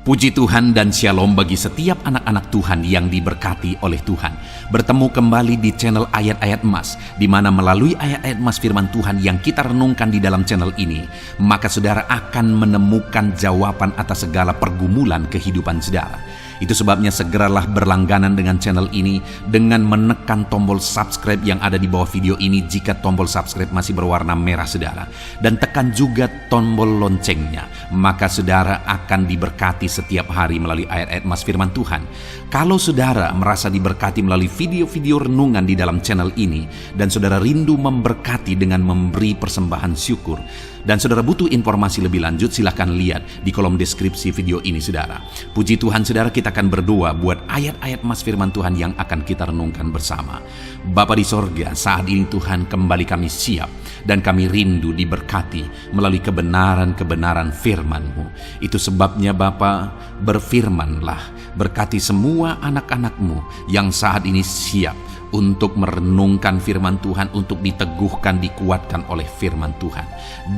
Puji Tuhan dan Shalom bagi setiap anak-anak Tuhan yang diberkati oleh Tuhan. Bertemu kembali di channel Ayat-Ayat Emas, di mana melalui ayat-ayat emas firman Tuhan yang kita renungkan di dalam channel ini, maka saudara akan menemukan jawaban atas segala pergumulan kehidupan saudara. Itu sebabnya segeralah berlangganan dengan channel ini dengan menekan tombol subscribe yang ada di bawah video ini jika tombol subscribe masih berwarna merah saudara. Dan tekan juga tombol loncengnya, maka saudara akan diberkati setiap hari melalui ayat-ayat emas firman Tuhan. Kalau saudara merasa diberkati melalui video-video renungan di dalam channel ini, dan saudara rindu memberkati dengan memberi persembahan syukur, dan saudara butuh informasi lebih lanjut, silahkan lihat di kolom deskripsi video ini saudara. Puji Tuhan saudara, kita akan berdoa buat ayat-ayat emas firman Tuhan yang akan kita renungkan bersama. Bapa di sorga, saat ini Tuhan kembali kami siap dan kami rindu diberkati melalui kebenaran-kebenaran firman-Mu. Itu sebabnya Bapa, berfirmanlah, berkati semua anak-anak-Mu yang saat ini siap untuk merenungkan firman Tuhan, untuk diteguhkan, dikuatkan oleh firman Tuhan.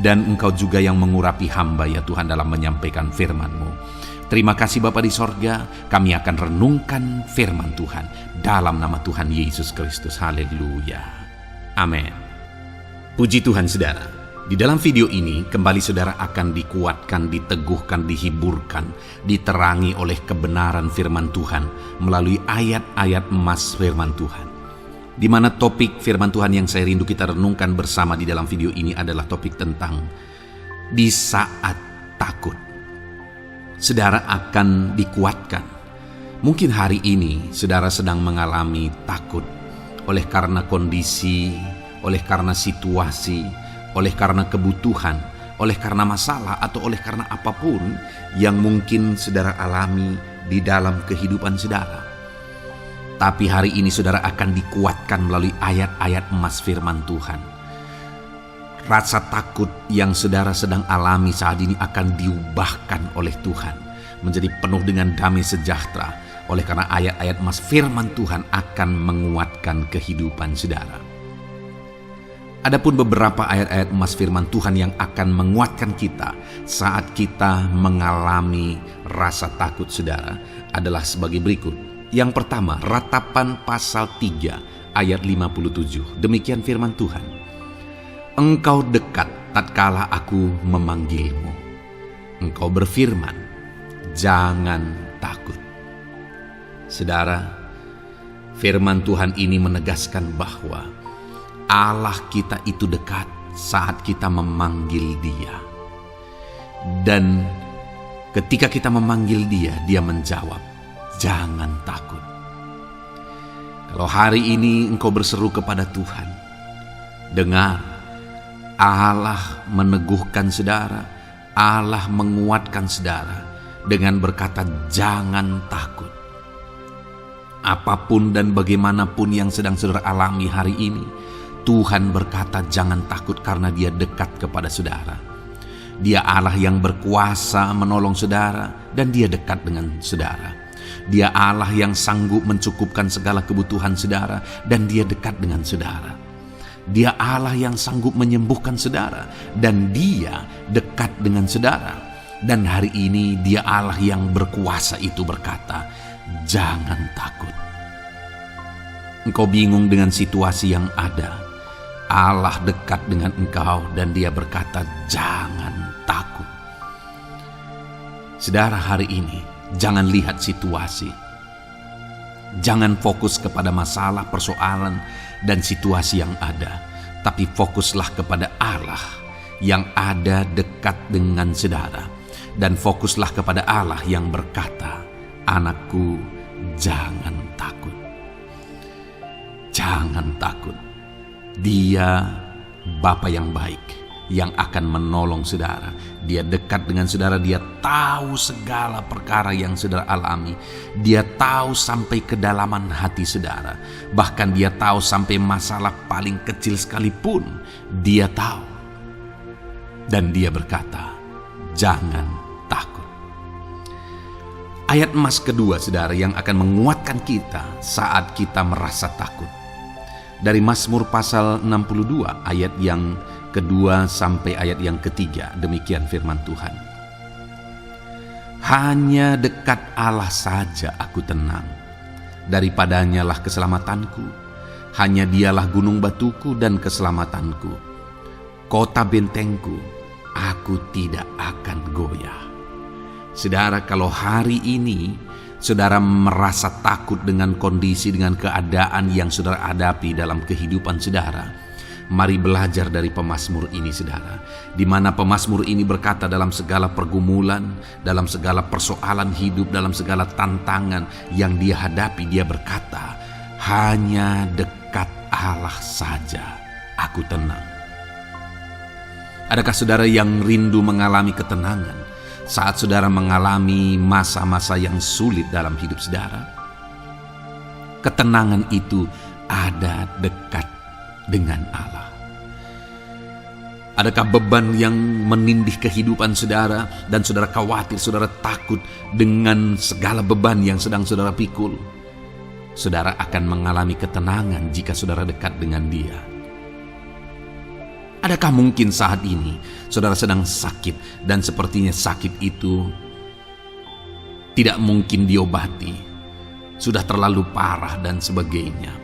Dan Engkau juga yang mengurapi hamba ya Tuhan dalam menyampaikan firman-Mu. Terima kasih Bapa di sorga, kami akan renungkan firman Tuhan dalam nama Tuhan Yesus Kristus. Haleluya. Amin. Puji Tuhan saudara, di dalam video ini kembali saudara akan dikuatkan, diteguhkan, dihiburkan, diterangi oleh kebenaran firman Tuhan melalui ayat-ayat emas firman Tuhan. Di mana topik firman Tuhan yang saya rindu kita renungkan bersama di dalam video ini adalah topik tentang di saat takut. Saudara akan dikuatkan. Mungkin hari ini saudara sedang mengalami takut oleh karena kondisi, oleh karena situasi, oleh karena kebutuhan, oleh karena masalah, atau oleh karena apapun yang mungkin saudara alami di dalam kehidupan saudara. Tapi hari ini saudara akan dikuatkan melalui ayat-ayat emas firman Tuhan. Rasa takut yang saudara sedang alami saat ini akan diubahkan oleh Tuhan menjadi penuh dengan damai sejahtera, oleh karena ayat-ayat emas firman Tuhan akan menguatkan kehidupan saudara. Adapun beberapa ayat-ayat emas firman Tuhan yang akan menguatkan kita saat kita mengalami rasa takut saudara adalah sebagai berikut. Yang pertama, Ratapan pasal 3 ayat 57. Demikian firman Tuhan. Engkau dekat tatkala aku memanggilmu. Engkau berfirman, jangan takut. Saudara, firman Tuhan ini menegaskan bahwa Allah kita itu dekat saat kita memanggil Dia. Dan ketika kita memanggil Dia, Dia menjawab, jangan takut. Kalau hari ini engkau berseru kepada Tuhan, dengar, Allah meneguhkan saudara, Allah menguatkan saudara dengan berkata jangan takut. Apapun dan bagaimanapun yang sedang saudara alami hari ini, Tuhan berkata jangan takut karena Dia dekat kepada saudara. Dia Allah yang berkuasa menolong saudara dan Dia dekat dengan saudara. Dia Allah yang sanggup mencukupkan segala kebutuhan saudara dan Dia dekat dengan saudara. Dia Allah yang sanggup menyembuhkan saudara dan Dia dekat dengan saudara. Dan hari ini Dia Allah yang berkuasa itu berkata, jangan takut. Engkau bingung dengan situasi yang ada, Allah dekat dengan engkau dan Dia berkata, jangan takut. Saudara, hari ini jangan lihat situasi. Jangan fokus kepada masalah, persoalan, dan situasi yang ada, tapi fokuslah kepada Allah yang ada dekat dengan saudara, dan fokuslah kepada Allah yang berkata, anakku, jangan takut. Jangan takut. Dia Bapa yang baik yang akan menolong saudara. Dia dekat dengan saudara. Dia tahu segala perkara yang saudara alami. Dia tahu sampai kedalaman hati saudara. Bahkan Dia tahu sampai masalah paling kecil sekalipun Dia tahu. Dan Dia berkata, jangan takut. Ayat emas kedua saudara yang akan menguatkan kita saat kita merasa takut. Dari Mazmur pasal 62 ayat yang kedua sampai ayat yang ketiga, demikian firman Tuhan. Hanya dekat Allah saja aku tenang. Daripadanya lah keselamatanku. Hanya dialah gunung batuku dan keselamatanku. Kota bentengku, aku tidak akan goyah. Saudara, kalau hari ini saudara merasa takut dengan kondisi, dengan keadaan yang saudara hadapi dalam kehidupan saudara, mari belajar dari pemazmur ini, saudara, di mana pemazmur ini berkata dalam segala pergumulan, dalam segala persoalan hidup, dalam segala tantangan yang dia hadapi, dia berkata, hanya dekat Allah saja aku tenang. Adakah saudara yang rindu mengalami ketenangan saat saudara mengalami masa-masa yang sulit dalam hidup saudara? Ketenangan itu ada dekat dengan Allah. Adakah beban yang menindih kehidupan saudara dan saudara khawatir, saudara takut dengan segala beban yang sedang saudara pikul? Saudara akan mengalami ketenangan jika saudara dekat dengan Dia. Adakah mungkin saat ini saudara sedang sakit dan sepertinya sakit itu tidak mungkin diobati, sudah terlalu parah dan sebagainya,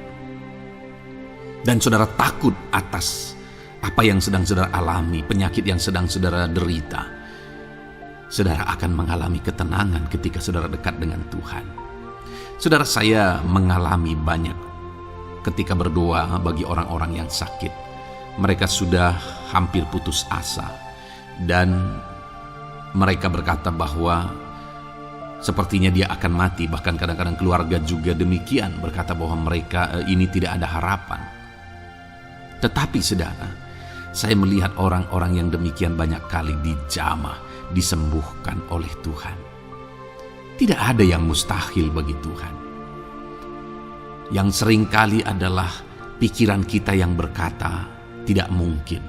dan saudara takut atas apa yang sedang saudara alami, penyakit yang sedang saudara derita? Saudara akan mengalami ketenangan ketika saudara dekat dengan Tuhan. Saudara, saya mengalami banyak ketika berdoa bagi orang-orang yang sakit. Mereka sudah hampir putus asa dan mereka berkata bahwa sepertinya dia akan mati. Bahkan kadang-kadang keluarga juga demikian, berkata bahwa mereka ini tidak ada harapan. Tetapi saudara, saya melihat orang-orang yang demikian banyak kali dijamah, disembuhkan oleh Tuhan. Tidak ada yang mustahil bagi Tuhan. Yang seringkali adalah pikiran kita yang berkata tidak mungkin.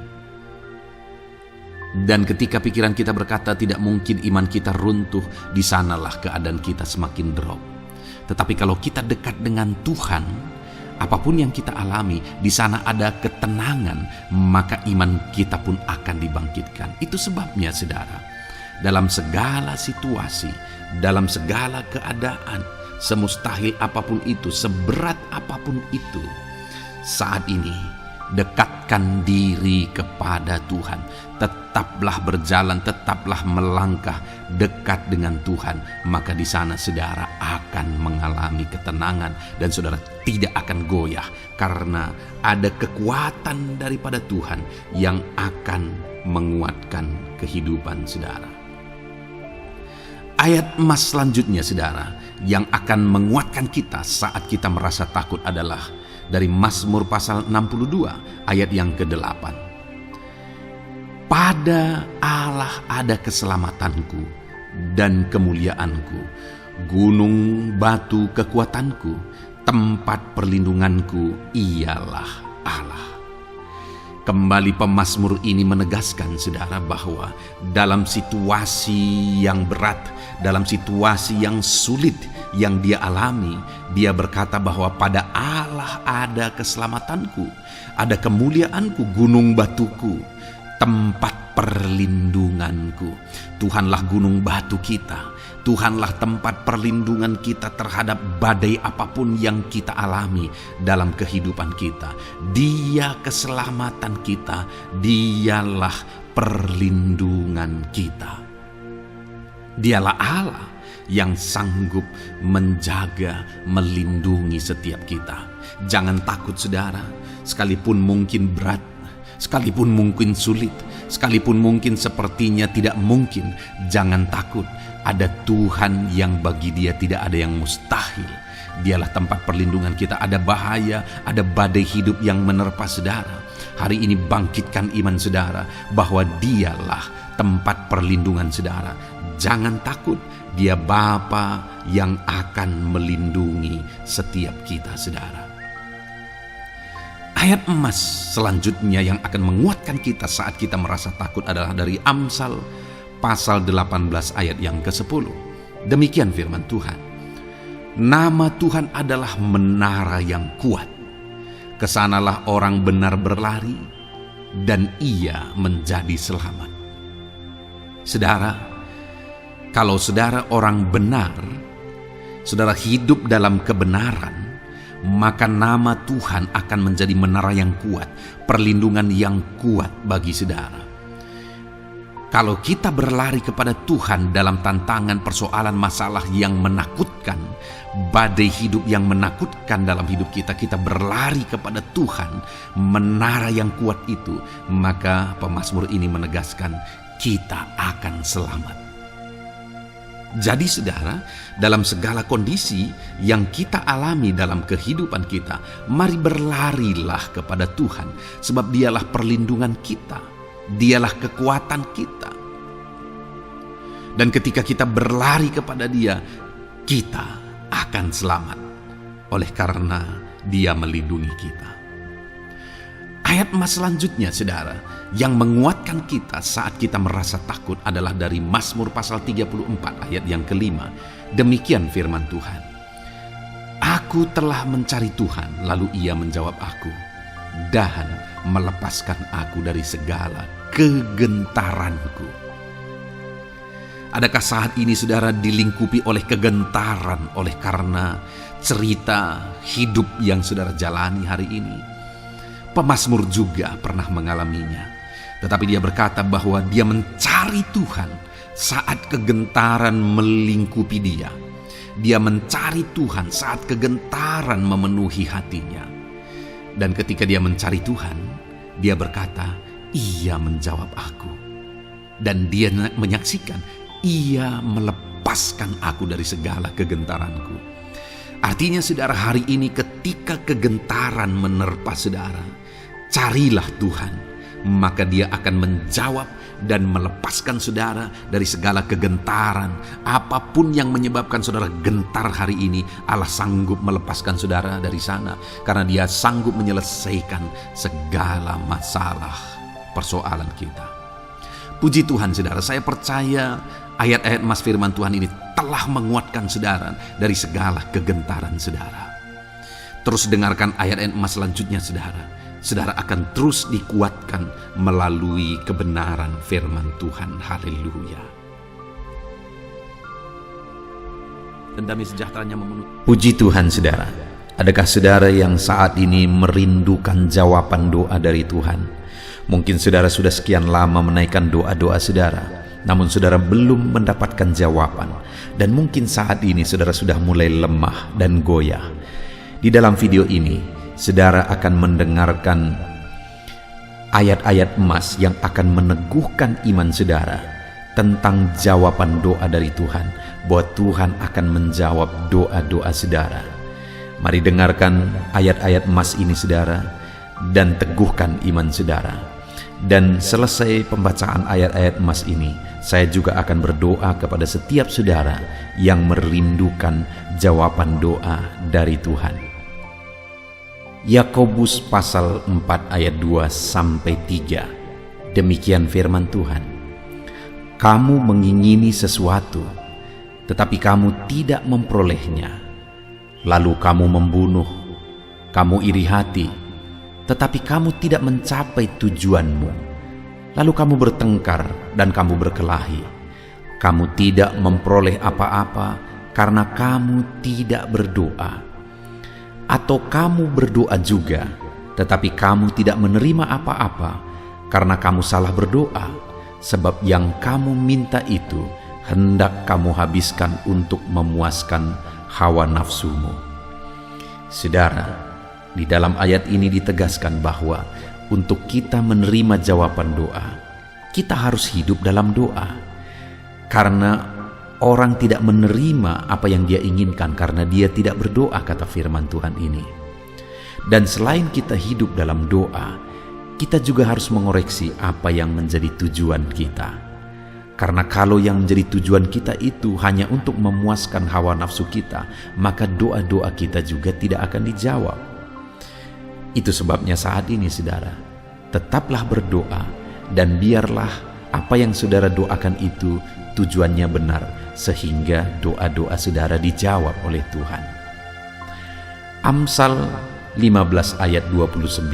Dan ketika pikiran kita berkata tidak mungkin, iman kita runtuh, di sanalah keadaan kita semakin drop. Tetapi kalau kita dekat dengan Tuhan, apapun yang kita alami, di sana ada ketenangan, maka iman kita pun akan dibangkitkan. Itu sebabnya saudara, dalam segala situasi, dalam segala keadaan, semustahil apapun itu, seberat apapun itu, saat ini dekatkan diri kepada Tuhan. Tetaplah berjalan, tetaplah melangkah dekat dengan Tuhan. Maka di sana saudara akan mengalami ketenangan dan saudara tidak akan goyah, karena ada kekuatan daripada Tuhan yang akan menguatkan kehidupan saudara. Ayat emas selanjutnya saudara yang akan menguatkan kita saat kita merasa takut adalah dari Mazmur pasal 62 ayat yang ke-8. Pada Allah ada keselamatanku dan kemuliaanku, gunung batu kekuatanku, tempat perlindunganku ialah Allah. Kembali pemazmur ini menegaskan saudara bahwa dalam situasi yang berat, dalam situasi yang sulit yang dia alami, dia berkata bahwa pada Allah ada keselamatanku, ada kemuliaanku, gunung batuku, tempat perlindunganku. Tuhanlah gunung batu kita. Tuhanlah tempat perlindungan kita terhadap badai apapun yang kita alami dalam kehidupan kita. Dia keselamatan kita, dialah perlindungan kita. Dialah Allah yang sanggup menjaga, melindungi setiap kita. Jangan takut saudara, sekalipun mungkin berat, sekalipun mungkin sulit, sekalipun mungkin sepertinya tidak mungkin, jangan takut. Ada Tuhan yang bagi Dia tidak ada yang mustahil. Dialah tempat perlindungan kita. Ada bahaya, ada badai hidup yang menerpa saudara. Hari ini bangkitkan iman saudara bahwa Dialah tempat perlindungan saudara. Jangan takut, Dia Bapa yang akan melindungi setiap kita saudara. Ayat emas selanjutnya yang akan menguatkan kita saat kita merasa takut adalah dari Amsal pasal 18 ayat yang ke-10. Demikian firman Tuhan. Nama Tuhan adalah menara yang kuat. Kesanalah orang benar berlari dan ia menjadi selamat. Saudara, Kalau saudara orang benar, saudara hidup dalam kebenaran, maka nama Tuhan akan menjadi menara yang kuat, perlindungan yang kuat bagi saudara. Kalau kita berlari kepada Tuhan dalam tantangan, persoalan, masalah yang menakutkan, badai hidup yang menakutkan dalam hidup kita, kita berlari kepada Tuhan, menara yang kuat itu, maka pemazmur ini menegaskan kita akan selamat. Jadi saudara, dalam segala kondisi yang kita alami dalam kehidupan kita, mari berlarilah kepada Tuhan, sebab dialah perlindungan kita, dialah kekuatan kita. Dan ketika kita berlari kepada Dia, kita akan selamat, oleh karena Dia melindungi kita. Ayat emas selanjutnya saudara, yang menguatkan kita saat kita merasa takut adalah dari Mazmur pasal 34 ayat yang kelima. Demikian firman Tuhan. Aku telah mencari Tuhan, lalu Ia menjawab aku, dan melepaskan aku dari segala kegentaranku. Adakah saat ini saudara dilingkupi oleh kegentaran oleh karena cerita hidup yang saudara jalani hari ini? Pemazmur juga pernah mengalaminya. Tetapi dia berkata bahwa dia mencari Tuhan saat kegentaran melingkupi dia. Dia mencari Tuhan saat kegentaran memenuhi hatinya. Dan ketika dia mencari Tuhan, dia berkata, Ia menjawab aku. Dan dia menyaksikan, Ia melepaskan aku dari segala kegentaranku. Artinya saudara, hari ini ketika kegentaran menerpa saudara, carilah Tuhan, maka Dia akan menjawab dan melepaskan saudara dari segala kegentaran. Apapun yang menyebabkan saudara gentar hari ini, Allah sanggup melepaskan saudara dari sana, karena Dia sanggup menyelesaikan segala masalah persoalan kita. Puji Tuhan saudara, saya percaya ayat-ayat emas firman Tuhan ini telah menguatkan saudara dari segala kegentaran saudara. Terus dengarkan ayat-ayat emas selanjutnya saudara. Saudara akan terus dikuatkan melalui kebenaran firman Tuhan. Haleluya. Dan damai sejahteranya memenuhi. Puji Tuhan saudara. Adakah saudara yang saat ini merindukan jawaban doa dari Tuhan? Mungkin saudara sudah sekian lama menaikkan doa-doa saudara, namun saudara belum mendapatkan jawaban. Dan mungkin saat ini saudara sudah mulai lemah dan goyah. Di dalam video ini, saudara akan mendengarkan ayat-ayat emas yang akan meneguhkan iman saudara tentang jawaban doa dari Tuhan, bahwa Tuhan akan menjawab doa-doa saudara. Mari dengarkan ayat-ayat emas ini saudara, dan teguhkan iman saudara. Dan selesai pembacaan ayat-ayat emas ini, saya juga akan berdoa kepada setiap saudara yang merindukan jawaban doa dari Tuhan. Yakobus pasal 4 ayat 2-3. Demikian firman Tuhan. Kamu mengingini sesuatu, tetapi kamu tidak memperolehnya. Lalu kamu membunuh, kamu iri hati, tetapi kamu tidak mencapai tujuanmu. Lalu kamu bertengkar dan kamu berkelahi. Kamu tidak memperoleh apa-apa karena kamu tidak berdoa. Atau kamu berdoa juga, tetapi kamu tidak menerima apa-apa karena kamu salah berdoa, sebab yang kamu minta itu hendak kamu habiskan untuk memuaskan hawa nafsumu. Saudara, di dalam ayat ini ditegaskan bahwa untuk kita menerima jawaban doa, kita harus hidup dalam doa. Karena orang tidak menerima apa yang dia inginkan karena dia tidak berdoa, kata firman Tuhan ini. Dan selain kita hidup dalam doa, kita juga harus mengoreksi apa yang menjadi tujuan kita. Karena kalau yang menjadi tujuan kita itu hanya untuk memuaskan hawa nafsu kita, maka doa-doa kita juga tidak akan dijawab. Itu sebabnya saat ini saudara, tetaplah berdoa, dan biarlah apa yang saudara doakan itu tujuannya benar, sehingga doa-doa saudara dijawab oleh Tuhan. Amsal 15 ayat 29,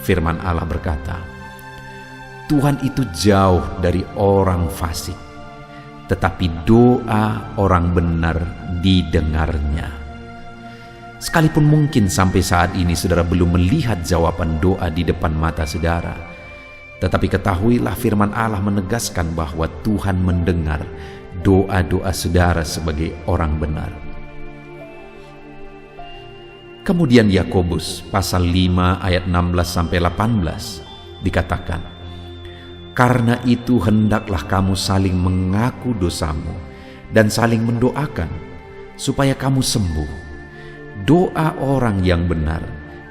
firman Allah berkata, Tuhan itu jauh dari orang fasik, tetapi doa orang benar didengarnya. Sekalipun mungkin sampai saat ini saudara belum melihat jawaban doa di depan mata saudara, tetapi ketahuilah firman Allah menegaskan bahwa Tuhan mendengar doa-doa saudara sebagai orang benar. Kemudian Yakobus pasal 5 ayat 16-18 dikatakan, "Karena itu hendaklah kamu saling mengaku dosamu dan saling mendoakan supaya kamu sembuh. Doa orang yang benar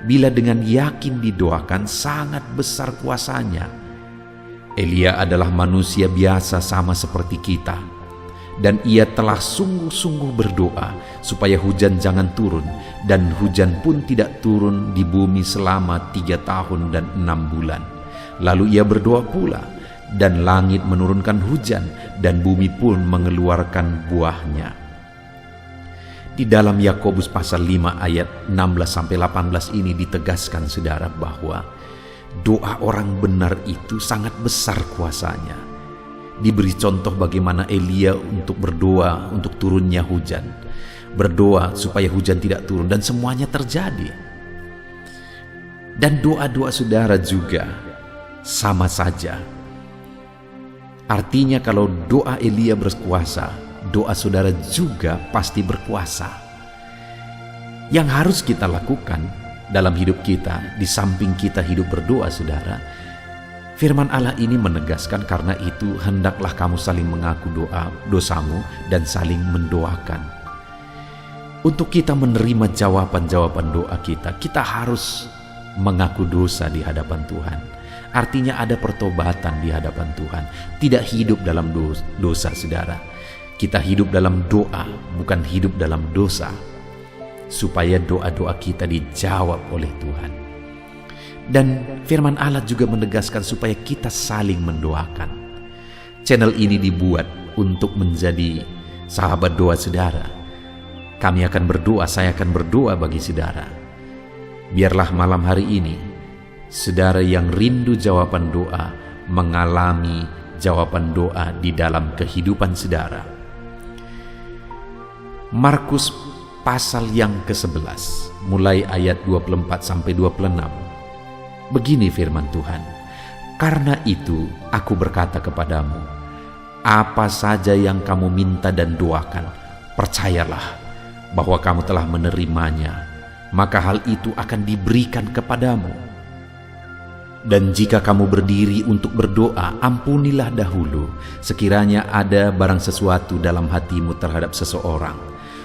bila dengan yakin didoakan sangat besar kuasanya." Elia adalah manusia biasa sama seperti kita, dan ia telah sungguh-sungguh berdoa supaya hujan jangan turun, dan hujan pun tidak turun di bumi selama 3 tahun dan 6 bulan. Lalu ia berdoa pula, dan langit menurunkan hujan, dan bumi pun mengeluarkan buahnya. Di dalam Yakobus pasal 5 ayat 16-18 ini ditegaskan saudara bahwa doa orang benar itu sangat besar kuasanya. Diberi contoh bagaimana Elia untuk berdoa untuk turunnya hujan, berdoa supaya hujan tidak turun, dan semuanya terjadi. Dan doa-doa saudara juga sama saja. Artinya kalau doa Elia berkuasa, doa saudara juga pasti berkuasa. Yang harus kita lakukan dalam hidup kita, di samping kita hidup berdoa saudara, firman Allah ini menegaskan, karena itu hendaklah kamu saling mengaku dosamu dan saling mendoakan. Untuk kita menerima jawaban-jawaban doa kita, kita harus mengaku dosa di hadapan Tuhan. Artinya ada pertobatan di hadapan Tuhan. Tidak hidup dalam dosa saudara. Kita hidup dalam doa, bukan hidup dalam dosa, supaya doa-doa kita dijawab oleh Tuhan. Dan firman Allah juga menegaskan supaya kita saling mendoakan. Channel ini dibuat untuk menjadi sahabat doa saudara. Kami akan berdoa, saya akan berdoa bagi saudara. Biarlah malam hari ini, saudara yang rindu jawaban doa, mengalami jawaban doa di dalam kehidupan saudara. Markus pasal yang ke-11, mulai ayat 24-26. Begini firman Tuhan, "Karena itu aku berkata kepadamu, apa saja yang kamu minta dan doakan, percayalah bahwa kamu telah menerimanya, maka hal itu akan diberikan kepadamu. Dan jika kamu berdiri untuk berdoa, ampunilah dahulu sekiranya ada barang sesuatu dalam hatimu terhadap seseorang,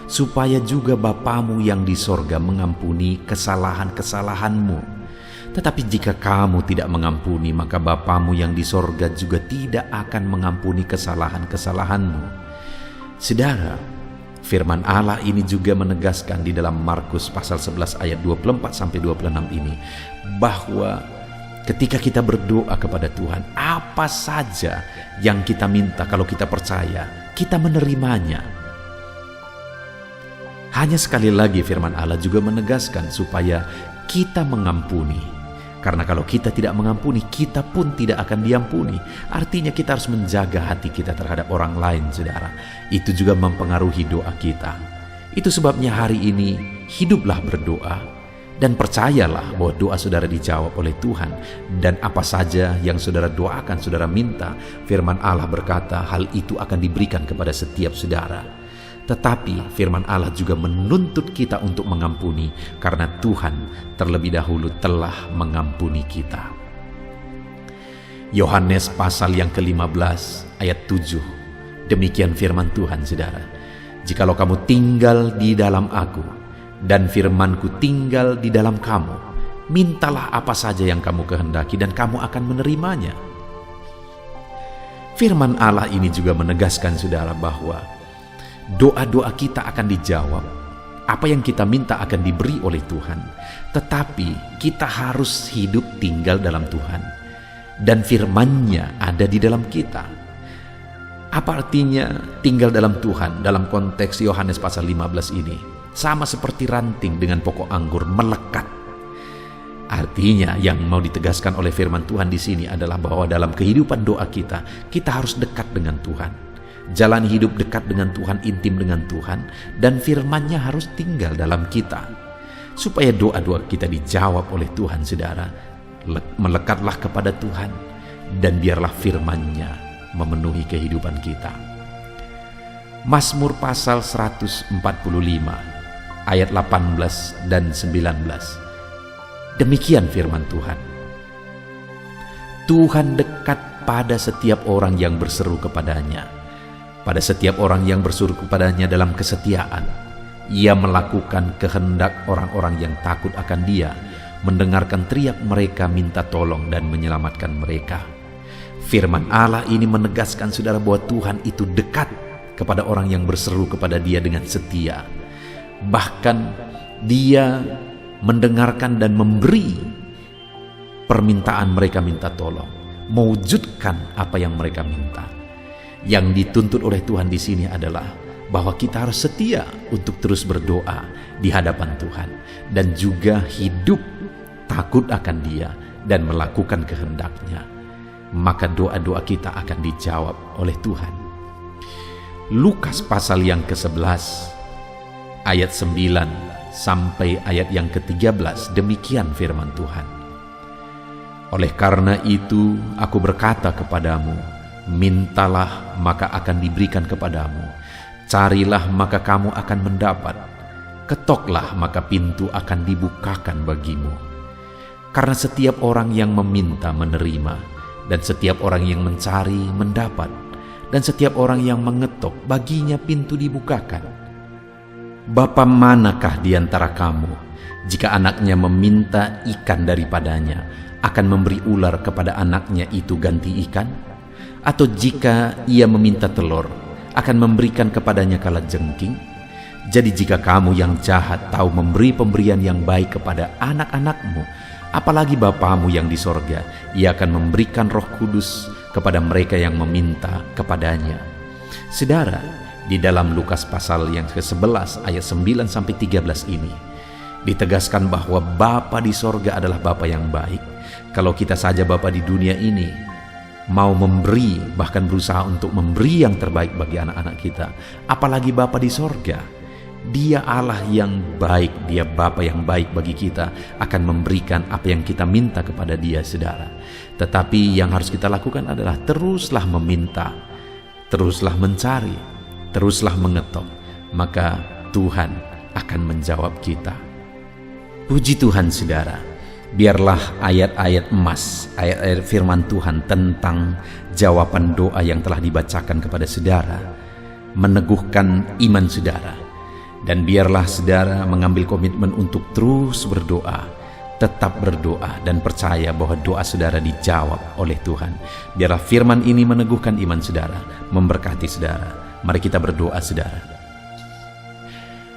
supaya juga Bapamu yang di sorga mengampuni kesalahan-kesalahanmu. Tetapi jika kamu tidak mengampuni, maka Bapamu yang di sorga juga tidak akan mengampuni kesalahan-kesalahanmu." Saudara, firman Allah ini juga menegaskan di dalam Markus pasal 11 ayat 24-26 ini, bahwa ketika kita berdoa kepada Tuhan, apa saja yang kita minta, kalau kita percaya, kita menerimanya. Hanya sekali lagi firman Allah juga menegaskan supaya kita mengampuni. Karena kalau kita tidak mengampuni, kita pun tidak akan diampuni. Artinya kita harus menjaga hati kita terhadap orang lain, saudara. Itu juga mempengaruhi doa kita. Itu sebabnya hari ini hiduplah berdoa, dan percayalah bahwa doa saudara dijawab oleh Tuhan. Dan apa saja yang saudara doakan, saudara minta, firman Allah berkata hal itu akan diberikan kepada setiap saudara. Tetapi firman Allah juga menuntut kita untuk mengampuni, karena Tuhan terlebih dahulu telah mengampuni kita. Yohanes pasal yang ke-15 ayat 7. Demikian firman Tuhan, saudara. "Jikalau kamu tinggal di dalam aku, dan firmanku tinggal di dalam kamu, mintalah apa saja yang kamu kehendaki dan kamu akan menerimanya." Firman Allah ini juga menegaskan saudara bahwa doa-doa kita akan dijawab. Apa yang kita minta akan diberi oleh Tuhan. Tetapi kita harus hidup tinggal dalam Tuhan, dan firman-Nya ada di dalam kita. Apa artinya tinggal dalam Tuhan? Dalam konteks Yohanes pasal 15 ini, sama seperti ranting dengan pokok anggur melekat. Artinya yang mau ditegaskan oleh firman Tuhan di sini adalah bahwa dalam kehidupan doa kita, kita harus dekat dengan Tuhan. jalani hidup dekat dengan Tuhan, intim dengan Tuhan, dan firman-Nya harus tinggal dalam kita. Supaya doa-doa kita dijawab oleh Tuhan, saudara, melekatlah kepada Tuhan, dan biarlah firman-Nya memenuhi kehidupan kita. Mazmur pasal 145 ayat 18 dan 19. Demikian firman Tuhan. Tuhan dekat pada setiap orang yang berseru kepadanya, pada setiap orang yang berseru kepadanya dalam kesetiaan. Ia melakukan kehendak orang-orang yang takut akan Dia, mendengarkan teriak mereka minta tolong dan menyelamatkan mereka. Firman Allah ini menegaskan, saudara, bahwa Tuhan itu dekat kepada orang yang berseru kepada Dia dengan setia. Bahkan Dia mendengarkan dan memberi permintaan mereka minta tolong, mewujudkan apa yang mereka minta. Yang dituntut oleh Tuhan di sini adalah bahwa kita harus setia untuk terus berdoa di hadapan Tuhan, dan juga hidup takut akan Dia dan melakukan kehendak-Nya. Maka doa-doa kita akan dijawab oleh Tuhan. Lukas pasal yang ke-11 ayat 9 sampai ayat yang ke-13, demikian firman Tuhan. Oleh karena itu aku berkata kepadamu, mintalah maka akan diberikan kepadamu, carilah maka kamu akan mendapat, ketoklah maka pintu akan dibukakan bagimu. Karena setiap orang yang meminta menerima, dan setiap orang yang mencari mendapat, dan setiap orang yang mengetok baginya pintu dibukakan. Bapa manakah di antara kamu, jika anaknya meminta ikan daripadanya, akan memberi ular kepada anaknya itu ganti ikan? Atau jika ia meminta telur, akan memberikan kepadanya kalajengking? Jadi jika kamu yang jahat tahu memberi pemberian yang baik kepada anak-anakmu, apalagi Bapamu yang di sorga, Ia akan memberikan Roh Kudus kepada mereka yang meminta kepadanya. Saudara, di dalam Lukas pasal yang ke-11 ayat 9 sampai 13 ini ditegaskan bahwa Bapa di sorga adalah Bapa yang baik. Kalau kita saja Bapa di dunia ini mau memberi, bahkan berusaha untuk memberi yang terbaik bagi anak-anak kita, apalagi Bapa di sorga. Dia Allah yang baik, Dia Bapa yang baik bagi kita, akan memberikan apa yang kita minta kepada Dia, saudara. Tetapi yang harus kita lakukan adalah teruslah meminta, teruslah mencari, teruslah mengetok, maka Tuhan akan menjawab kita. Puji Tuhan, saudara. Biarlah ayat-ayat emas, ayat-ayat firman Tuhan tentang jawaban doa yang telah dibacakan kepada saudara meneguhkan iman saudara. Dan biarlah saudara mengambil komitmen untuk terus berdoa, tetap berdoa, dan percaya bahwa doa saudara dijawab oleh Tuhan. Biarlah firman ini meneguhkan iman saudara, memberkati saudara. Mari kita berdoa, saudara.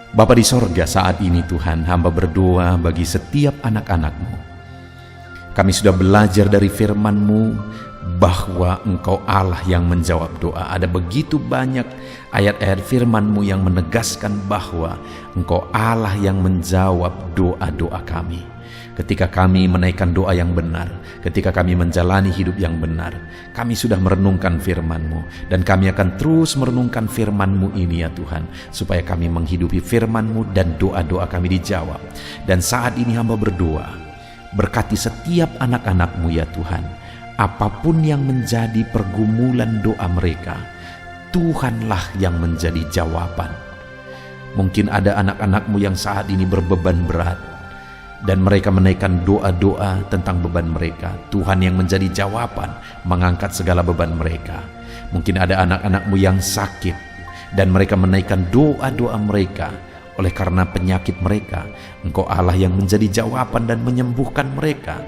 Bapa di sorga, saat ini Tuhan, hamba berdoa bagi setiap anak-anak-Mu. Kami sudah belajar dari firman-Mu bahwa Engkau Allah yang menjawab doa. Ada begitu banyak ayat-ayat firman-Mu yang menegaskan bahwa Engkau Allah yang menjawab doa-doa kami. Ketika kami menaikkan doa yang benar, ketika kami menjalani hidup yang benar, kami sudah merenungkan firman-Mu, dan kami akan terus merenungkan firman-Mu ini ya Tuhan, supaya kami menghidupi firman-Mu dan doa-doa kami dijawab. Dan saat ini hamba berdoa, berkati setiap anak-anak-Mu ya Tuhan. Apapun yang menjadi pergumulan doa mereka, Tuhanlah yang menjadi jawaban. Mungkin ada anak-anak-Mu yang saat ini berbeban berat, dan mereka menaikkan doa-doa tentang beban mereka. Tuhan yang menjadi jawaban, mengangkat segala beban mereka. Mungkin ada anak-anak-Mu yang sakit, dan mereka menaikkan doa-doa mereka. Oleh karena penyakit mereka, Engkau Allah yang menjadi jawaban dan menyembuhkan mereka.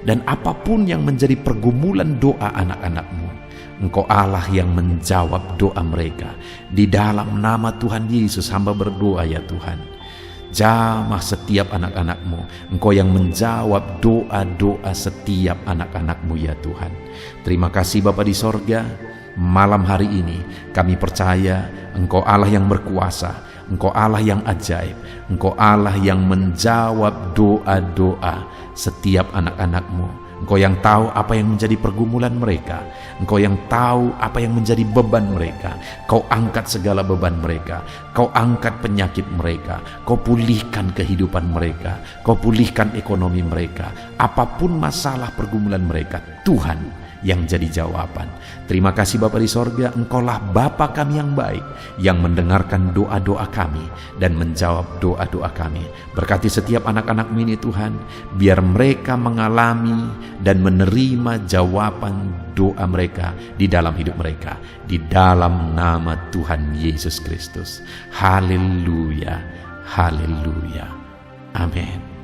Dan apapun yang menjadi pergumulan doa anak-anak-Mu, Engkau Allah yang menjawab doa mereka. Di dalam nama Tuhan Yesus hamba berdoa ya Tuhan. Jamah setiap anak-anak-Mu. Engkau yang menjawab doa-doa setiap anak-anak-Mu ya Tuhan. Terima kasih Bapa di sorga. Malam hari ini kami percaya Engkau Allah yang berkuasa, Engkau Allah yang ajaib, Engkau Allah yang menjawab doa-doa setiap anak-anak-Mu. Engkau yang tahu apa yang menjadi pergumulan mereka. Engkau yang tahu apa yang menjadi beban mereka. Kau angkat segala beban mereka. Kau angkat penyakit mereka. Kau pulihkan kehidupan mereka. Kau pulihkan ekonomi mereka. Apapun masalah pergumulan mereka, Tuhan yang jadi jawaban. Terima kasih Bapa di sorga, Engkaulah Bapa kami yang baik, yang mendengarkan doa-doa kami dan menjawab doa-doa kami. Berkati setiap anak-anak ini Tuhan, biar mereka mengalami dan menerima jawaban doa mereka di dalam hidup mereka, di dalam nama Tuhan Yesus Kristus. Haleluya, haleluya, amin.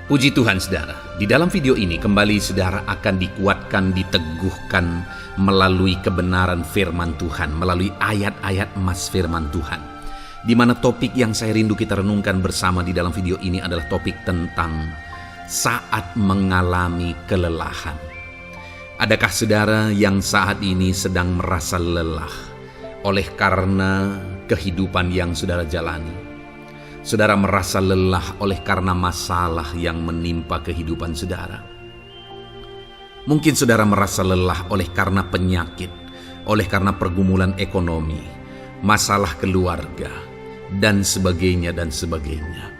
Puji Tuhan saudara, di dalam video ini kembali saudara akan dikuatkan, diteguhkan melalui kebenaran firman Tuhan, melalui ayat-ayat emas firman Tuhan. Di mana topik yang saya rindu kita renungkan bersama di dalam video ini adalah topik tentang saat mengalami kelelahan. Adakah saudara yang saat ini sedang merasa lelah oleh karena kehidupan yang saudara jalani? Saudara merasa lelah oleh karena masalah yang menimpa kehidupan saudara. Mungkin saudara merasa lelah oleh karena penyakit, oleh karena pergumulan ekonomi, masalah keluarga, dan sebagainya dan sebagainya.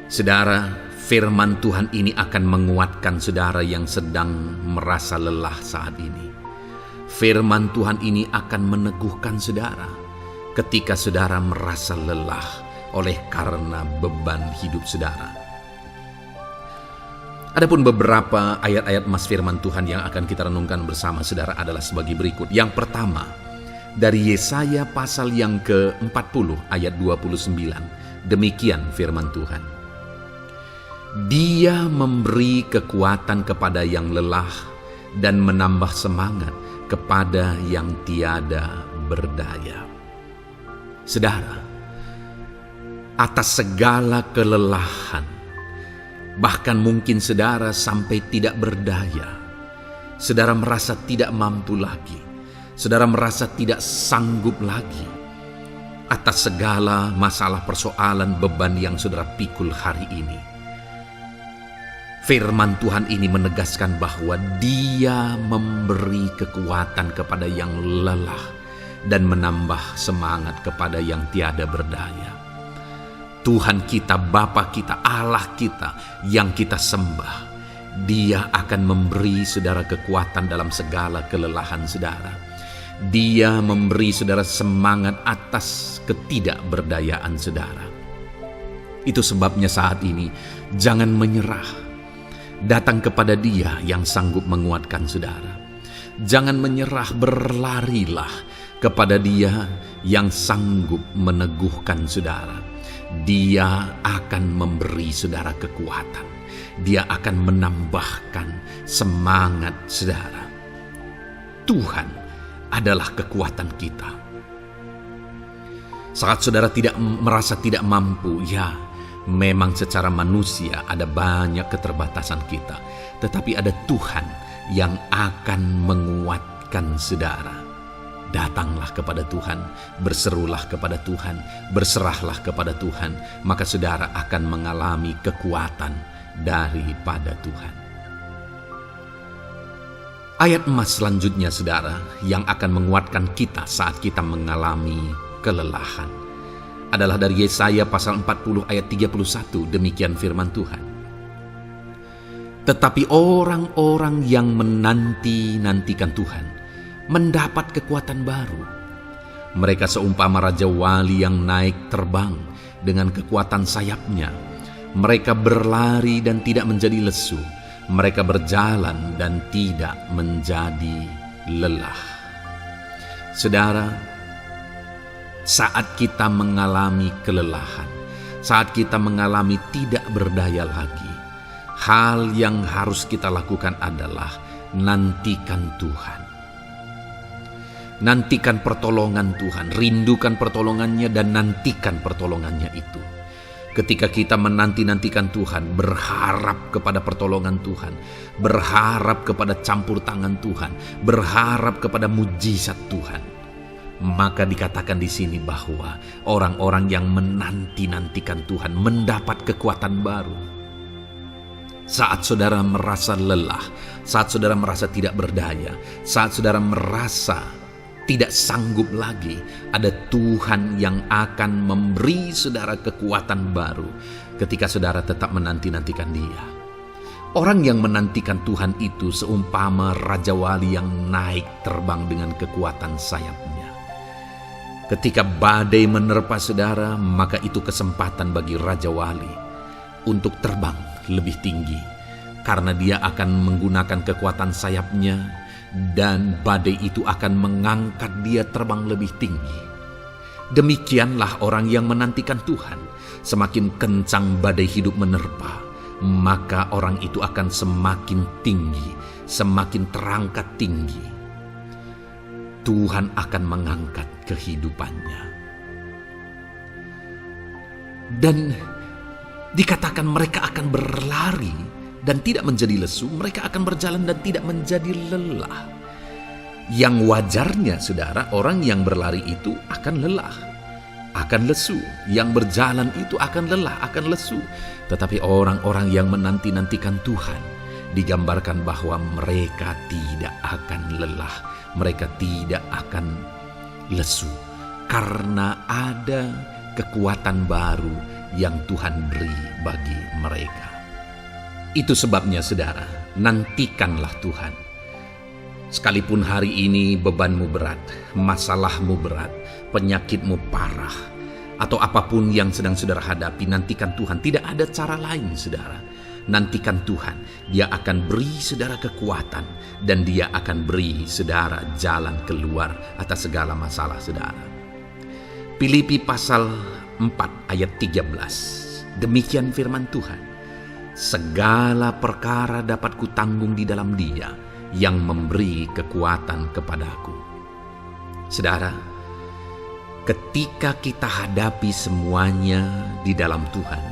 Saudara, firman Tuhan ini akan menguatkan saudara yang sedang merasa lelah saat ini. Firman Tuhan ini akan meneguhkan saudara ketika saudara merasa lelah oleh karena beban hidup saudara. Adapun beberapa ayat-ayat emas firman Tuhan yang akan kita renungkan bersama saudara adalah sebagai berikut. Yang pertama, dari Yesaya pasal yang ke-40 ayat 29. Demikian firman Tuhan. Dia memberi kekuatan kepada yang lelah dan menambah semangat kepada yang tiada berdaya. Saudara, atas segala kelelahan, bahkan mungkin saudara sampai tidak berdaya, saudara merasa tidak mampu lagi, saudara merasa tidak sanggup lagi, atas segala masalah persoalan beban yang saudara pikul hari ini. Firman Tuhan ini menegaskan bahwa Dia memberi kekuatan kepada yang lelah dan menambah semangat kepada yang tiada berdaya. Tuhan kita, Bapa kita, Allah kita yang kita sembah, Dia akan memberi saudara kekuatan dalam segala kelelahan saudara. Dia memberi saudara semangat atas ketidakberdayaan saudara. Itu sebabnya saat ini jangan menyerah. Datang kepada Dia yang sanggup menguatkan saudara. Jangan menyerah, berlarilah kepada Dia yang sanggup meneguhkan saudara. Dia akan memberi saudara kekuatan. Dia akan menambahkan semangat saudara. Tuhan adalah kekuatan kita. Saat saudara merasa tidak mampu, ya memang secara manusia ada banyak keterbatasan kita. Tetapi ada Tuhan yang akan menguatkan saudara. Datanglah kepada Tuhan, berserulah kepada Tuhan, berserahlah kepada Tuhan, maka saudara akan mengalami kekuatan daripada Tuhan. Ayat emas selanjutnya saudara yang akan menguatkan kita saat kita mengalami kelelahan adalah dari Yesaya pasal 40 ayat 31. Demikian firman Tuhan. Tetapi orang-orang yang menanti-nantikan Tuhan mendapat kekuatan baru. Mereka seumpama Raja Wali yang naik terbang dengan kekuatan sayapnya. Mereka berlari dan tidak menjadi lesu. Mereka berjalan dan tidak menjadi lelah. Saudara, saat kita mengalami kelelahan, saat kita mengalami tidak berdaya lagi, hal yang harus kita lakukan adalah nantikan Tuhan. Nantikan pertolongan Tuhan, rindukan pertolongannya dan nantikan pertolongannya itu. Ketika kita menanti-nantikan Tuhan, berharap kepada pertolongan Tuhan, berharap kepada campur tangan Tuhan, berharap kepada mujizat Tuhan, maka dikatakan di sini bahwa orang-orang yang menanti-nantikan Tuhan mendapat kekuatan baru. Saat saudara merasa lelah, saat saudara merasa tidak berdaya, saat saudara merasa tidak sanggup lagi, ada Tuhan yang akan memberi saudara kekuatan baru ketika saudara tetap menanti-nantikan Dia. Orang yang menantikan Tuhan itu seumpama Raja Wali yang naik terbang dengan kekuatan sayapnya. Ketika badai menerpa saudara, maka itu kesempatan bagi Raja Wali untuk terbang lebih tinggi, karena dia akan menggunakan kekuatan sayapnya, dan badai itu akan mengangkat dia terbang lebih tinggi. Demikianlah orang yang menantikan Tuhan. Semakin kencang badai hidup menerpa, maka orang itu akan semakin tinggi, semakin terangkat tinggi. Tuhan akan mengangkat kehidupannya. Dan dikatakan mereka akan berlari dan tidak menjadi lesu, mereka akan berjalan dan tidak menjadi lelah. Yang wajarnya, saudara, orang yang berlari itu akan lelah, akan lesu. Yang berjalan itu akan lelah, akan lesu. Tetapi orang-orang yang menanti-nantikan Tuhan, digambarkan bahwa mereka tidak akan lelah, mereka tidak akan lesu, karena ada kekuatan baru yang Tuhan beri bagi mereka. Itu sebabnya, saudara, nantikanlah Tuhan. Sekalipun hari ini bebanmu berat, masalahmu berat, penyakitmu parah, atau apapun yang sedang saudara hadapi, nantikan Tuhan. Tidak ada cara lain, saudara. Nantikan Tuhan. Dia akan beri saudara kekuatan, dan Dia akan beri saudara jalan keluar atas segala masalah saudara. Filipi pasal 4 ayat 13. Demikian firman Tuhan. Segala perkara dapat kutanggung di dalam Dia yang memberi kekuatan kepadaku. Saudara, ketika kita hadapi semuanya di dalam Tuhan,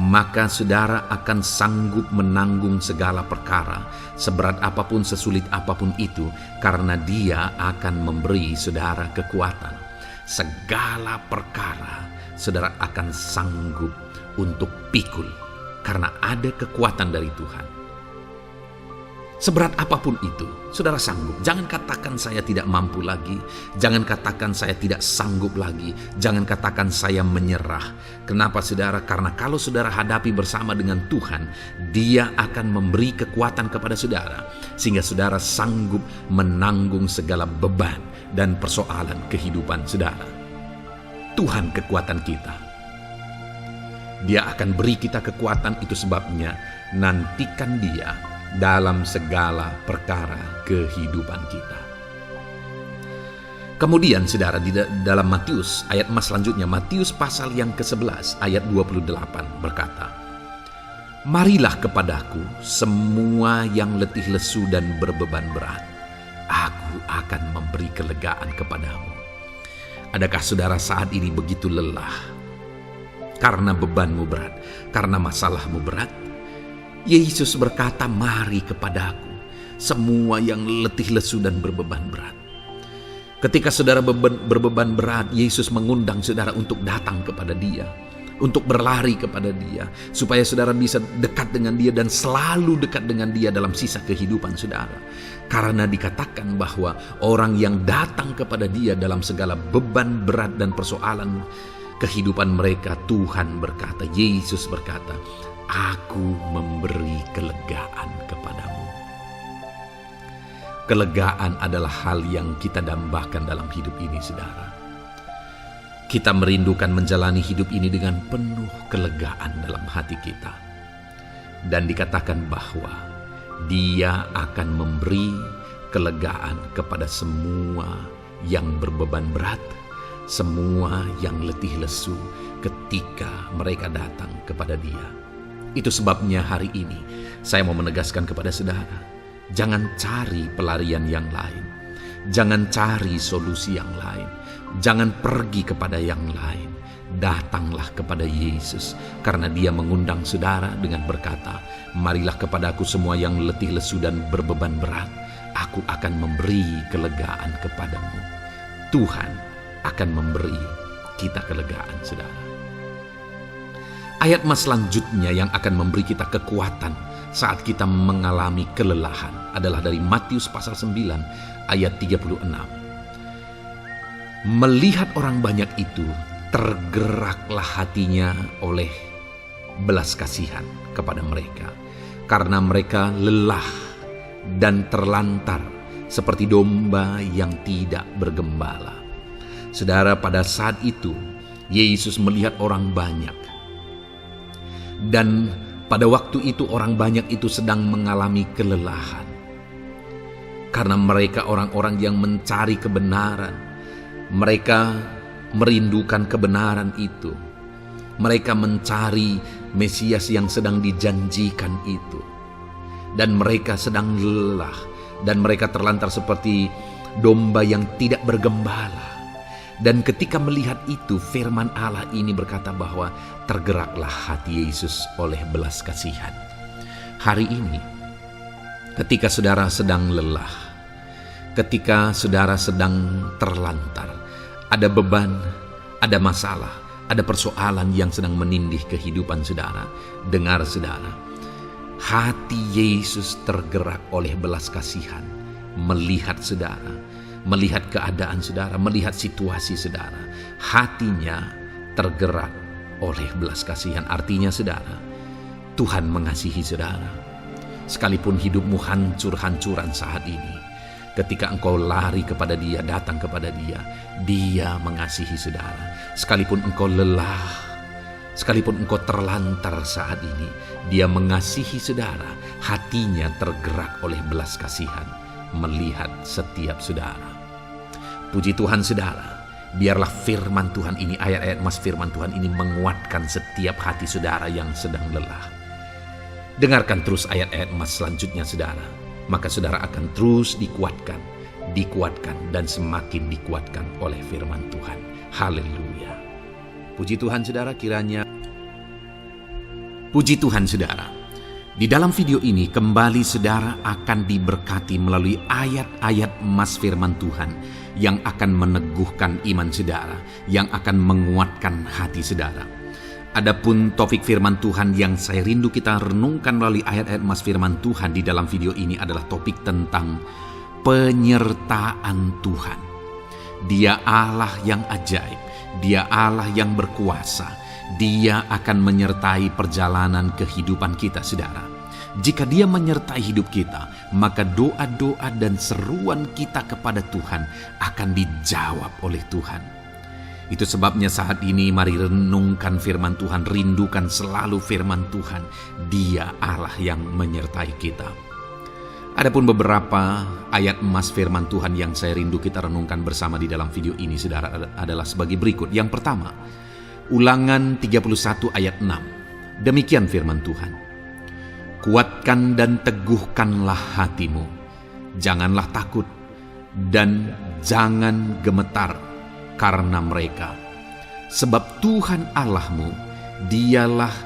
maka saudara akan sanggup menanggung segala perkara, seberat apapun, sesulit apapun itu, karena Dia akan memberi saudara kekuatan. Segala perkara saudara akan sanggup untuk pikul, karena ada kekuatan dari Tuhan. Seberat apapun itu, saudara sanggup. Jangan katakan saya tidak mampu lagi. Jangan katakan saya tidak sanggup lagi. Jangan katakan saya menyerah. Kenapa, saudara? Karena kalau saudara hadapi bersama dengan Tuhan, Dia akan memberi kekuatan kepada saudara, sehingga saudara sanggup menanggung segala beban dan persoalan kehidupan saudara. Tuhan kekuatan kita. Dia akan beri kita kekuatan, itu sebabnya nantikan Dia dalam segala perkara kehidupan kita. Kemudian saudara, di dalam Matius ayat selanjutnya, Matius pasal yang ke-11 ayat 28 berkata, "Marilah kepadaku semua yang letih lesu dan berbeban berat, aku akan memberi kelegaan kepadamu." Adakah saudara saat ini begitu lelah karena bebanmu berat, karena masalahmu berat? Yesus berkata, "Mari kepadaku semua yang letih lesu dan berbeban berat." Ketika saudara berbeban berat, Yesus mengundang saudara untuk datang kepada Dia, untuk berlari kepada Dia, supaya saudara bisa dekat dengan Dia dan selalu dekat dengan Dia dalam sisa kehidupan saudara. Karena dikatakan bahwa orang yang datang kepada Dia dalam segala beban berat dan persoalan kehidupan mereka, Tuhan berkata, Yesus berkata, "Aku memberi kelegaan kepadamu." Kelegaan adalah hal yang kita dambakan dalam hidup ini, saudara. Kita merindukan menjalani hidup ini dengan penuh kelegaan dalam hati kita. Dan dikatakan bahwa Dia akan memberi kelegaan kepada semua yang berbeban berat, semua yang letih lesu ketika mereka datang kepada Dia. Itu sebabnya hari ini saya mau menegaskan kepada saudara, jangan cari pelarian yang lain. Jangan cari solusi yang lain. Jangan pergi kepada yang lain. datanglah kepada Yesus, karena Dia mengundang saudara dengan berkata, "Marilah kepadaku semua yang letih lesu dan berbeban berat, aku akan memberi kelegaan kepadamu." Tuhan akan memberi kita kelegaan, saudara. Ayat mas selanjutnya yang akan memberi kita kekuatan saat kita mengalami kelelahan adalah dari Matius pasal 9 ayat 36. Melihat orang banyak itu, tergeraklah hatinya oleh belas kasihan kepada mereka, karena mereka lelah dan terlantar seperti domba yang tidak bergembala. Saudara, pada saat itu Yesus melihat orang banyak, dan pada waktu itu orang banyak itu sedang mengalami kelelahan, karena mereka orang-orang yang mencari kebenaran. Mereka merindukan kebenaran itu. Mereka mencari Mesias yang sedang dijanjikan itu. Dan mereka sedang lelah. Dan mereka terlantar seperti domba yang tidak bergembala. Dan ketika melihat itu, firman Allah ini berkata bahwa tergeraklah hati Yesus oleh belas kasihan. Hari ini, ketika saudara sedang lelah, ketika saudara sedang terlantar, ada beban, ada masalah, ada persoalan yang sedang menindih kehidupan saudara. Dengar saudara, hati Yesus tergerak oleh belas kasihan, melihat saudara, melihat keadaan saudara, melihat situasi saudara. Hatinya tergerak oleh belas kasihan. Artinya saudara, Tuhan mengasihi saudara. Sekalipun hidupmu hancur-hancuran saat ini, ketika engkau lari kepada Dia, datang kepada Dia, Dia mengasihi saudara. Sekalipun engkau lelah, sekalipun engkau terlantar saat ini, Dia mengasihi saudara. Hatinya tergerak oleh belas kasihan melihat setiap saudara. Puji Tuhan saudara, biarlah firman Tuhan ini, ayat-ayat mas firman Tuhan ini menguatkan setiap hati saudara yang sedang lelah. Dengarkan terus ayat-ayat mas selanjutnya saudara. Maka saudara akan terus dikuatkan, dan semakin dikuatkan oleh firman Tuhan. Haleluya. Puji Tuhan saudara, Puji Tuhan saudara. Di dalam video ini kembali saudara akan diberkati melalui ayat-ayat emas firman Tuhan yang akan meneguhkan iman saudara, yang akan menguatkan hati saudara. Adapun topik firman Tuhan yang saya rindu kita renungkan melalui ayat-ayat emas firman Tuhan di dalam video ini adalah topik tentang penyertaan Tuhan. Dia Allah yang ajaib, Dia Allah yang berkuasa. Dia akan menyertai perjalanan kehidupan kita saudara. Jika Dia menyertai hidup kita, maka doa-doa dan seruan kita kepada Tuhan akan dijawab oleh Tuhan. Itu sebabnya saat ini mari renungkan firman Tuhan, rindukan selalu firman Tuhan. Dia Allah yang menyertai kita. Adapun beberapa ayat emas firman Tuhan yang saya rindu kita renungkan bersama di dalam video ini saudara adalah sebagai berikut. Yang pertama, Ulangan 31 ayat 6. Demikian firman Tuhan. Kuatkan dan teguhkanlah hatimu. Janganlah takut dan jangan gemetar karena mereka. Sebab Tuhan Allahmu, Dialah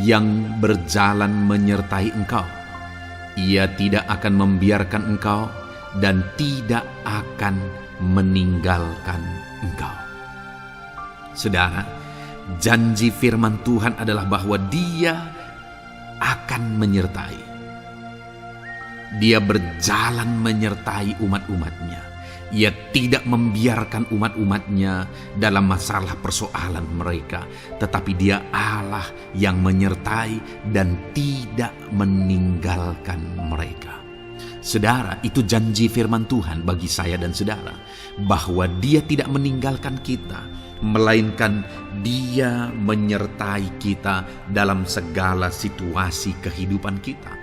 yang berjalan menyertai engkau. Ia tidak akan membiarkan engkau dan tidak akan meninggalkan engkau. Saudara, janji firman Tuhan adalah bahwa Dia akan menyertai. Dia berjalan menyertai umat-umatnya. Ia tidak membiarkan umat-umatnya dalam masalah persoalan mereka, tetapi Dia Allah yang menyertai dan tidak meninggalkan mereka. Saudara, itu janji firman Tuhan bagi saya dan saudara, bahwa Dia tidak meninggalkan kita, melainkan Dia menyertai kita dalam segala situasi kehidupan kita.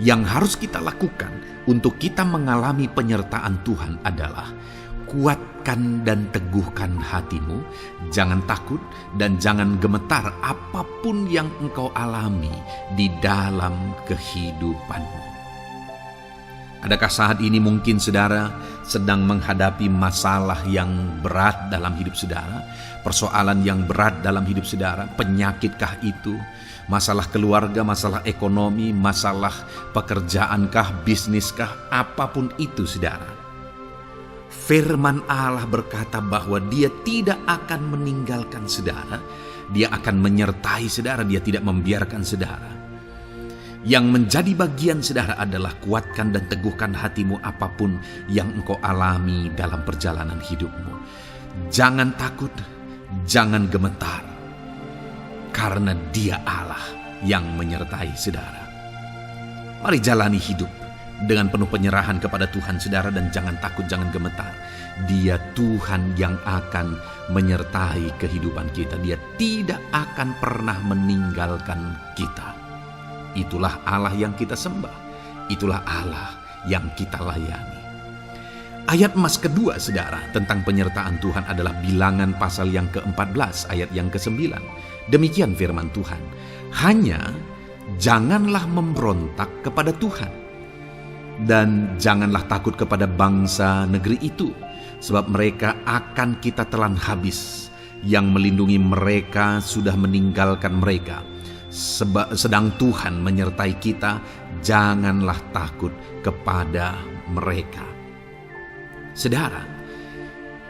Yang harus kita lakukan untuk kita mengalami penyertaan Tuhan adalah kuatkan dan teguhkan hatimu, jangan takut dan jangan gemetar apapun yang engkau alami di dalam kehidupanmu. Adakah saat ini mungkin saudara sedang menghadapi masalah yang berat dalam hidup saudara? Persoalan yang berat dalam hidup saudara? Penyakitkah itu? Masalah keluarga, masalah ekonomi, masalah pekerjaankah, bisniskah? Apapun itu saudara. Firman Allah berkata bahwa Dia tidak akan meninggalkan saudara. Dia akan menyertai saudara, Dia tidak membiarkan saudara. Yang menjadi bagian saudara adalah kuatkan dan teguhkan hatimu apapun yang engkau alami dalam perjalanan hidupmu. Jangan takut, jangan gemetar, karena Dia Allah yang menyertai saudara. Mari jalani hidup dengan penuh penyerahan kepada Tuhan saudara, dan jangan takut, jangan gemetar. Dia Tuhan yang akan menyertai kehidupan kita. Dia tidak akan pernah meninggalkan kita. Itulah Allah yang kita sembah. Itulah Allah yang kita layani. Ayat emas kedua saudara tentang penyertaan Tuhan adalah Bilangan pasal yang ke-14 ayat yang ke-9. Demikian firman Tuhan. Hanya janganlah memberontak kepada Tuhan, dan janganlah takut kepada bangsa negeri itu, sebab mereka akan kita telan habis. Yang melindungi mereka sudah meninggalkan mereka. Sedang Tuhan menyertai kita, janganlah takut kepada mereka. Saudara,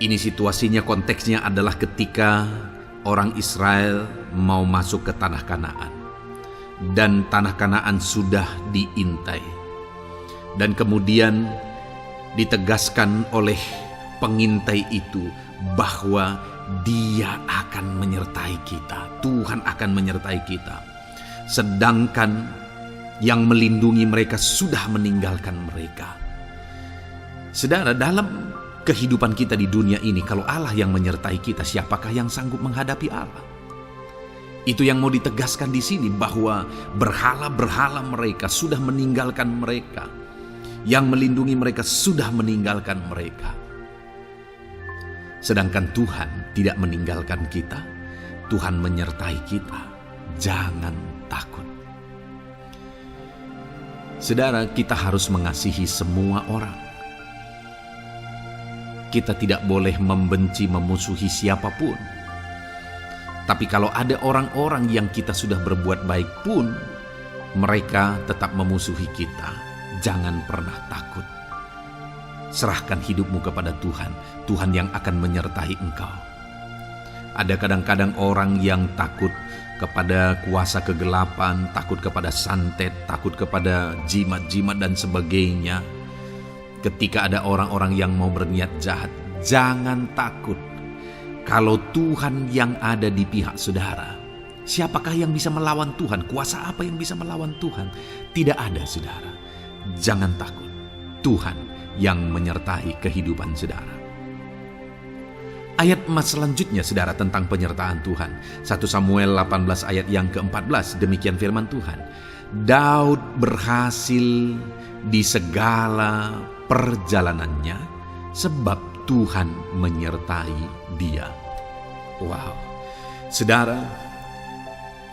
ini situasinya, konteksnya adalah ketika orang Israel mau masuk ke tanah Kanaan. Dan tanah Kanaan sudah diintai. Dan kemudian ditegaskan oleh pengintai itu bahwa Dia akan menyertai kita. Tuhan akan menyertai kita. Sedangkan yang melindungi mereka sudah meninggalkan mereka. Saudara, dalam kehidupan kita di dunia ini, kalau Allah yang menyertai kita, siapakah yang sanggup menghadapi Allah? Itu yang mau ditegaskan di sini, bahwa berhala-berhala mereka sudah meninggalkan mereka. Yang melindungi mereka sudah meninggalkan mereka. Sedangkan Tuhan tidak meninggalkan kita. Tuhan menyertai kita. Jangan takut. Saudara, kita harus mengasihi semua orang. Kita tidak boleh membenci, memusuhi siapapun. Tapi kalau ada orang-orang yang kita sudah berbuat baik pun, mereka tetap memusuhi kita, jangan pernah takut. Serahkan hidupmu kepada Tuhan. Tuhan yang akan menyertai engkau. Ada kadang-kadang orang yang takut kepada kuasa kegelapan, takut kepada santet, takut kepada jimat-jimat dan sebagainya. Ketika ada orang-orang yang mau berniat jahat, jangan takut. Kalau Tuhan yang ada di pihak saudara, siapakah yang bisa melawan Tuhan? Kuasa apa yang bisa melawan Tuhan? Tidak ada, saudara. Jangan takut. Tuhan yang menyertai kehidupan saudara. Ayat emas selanjutnya saudara tentang penyertaan Tuhan. 1 Samuel 18 ayat yang ke-14, demikian firman Tuhan. Daud berhasil di segala perjalanannya sebab Tuhan menyertai dia. Wow. Saudara,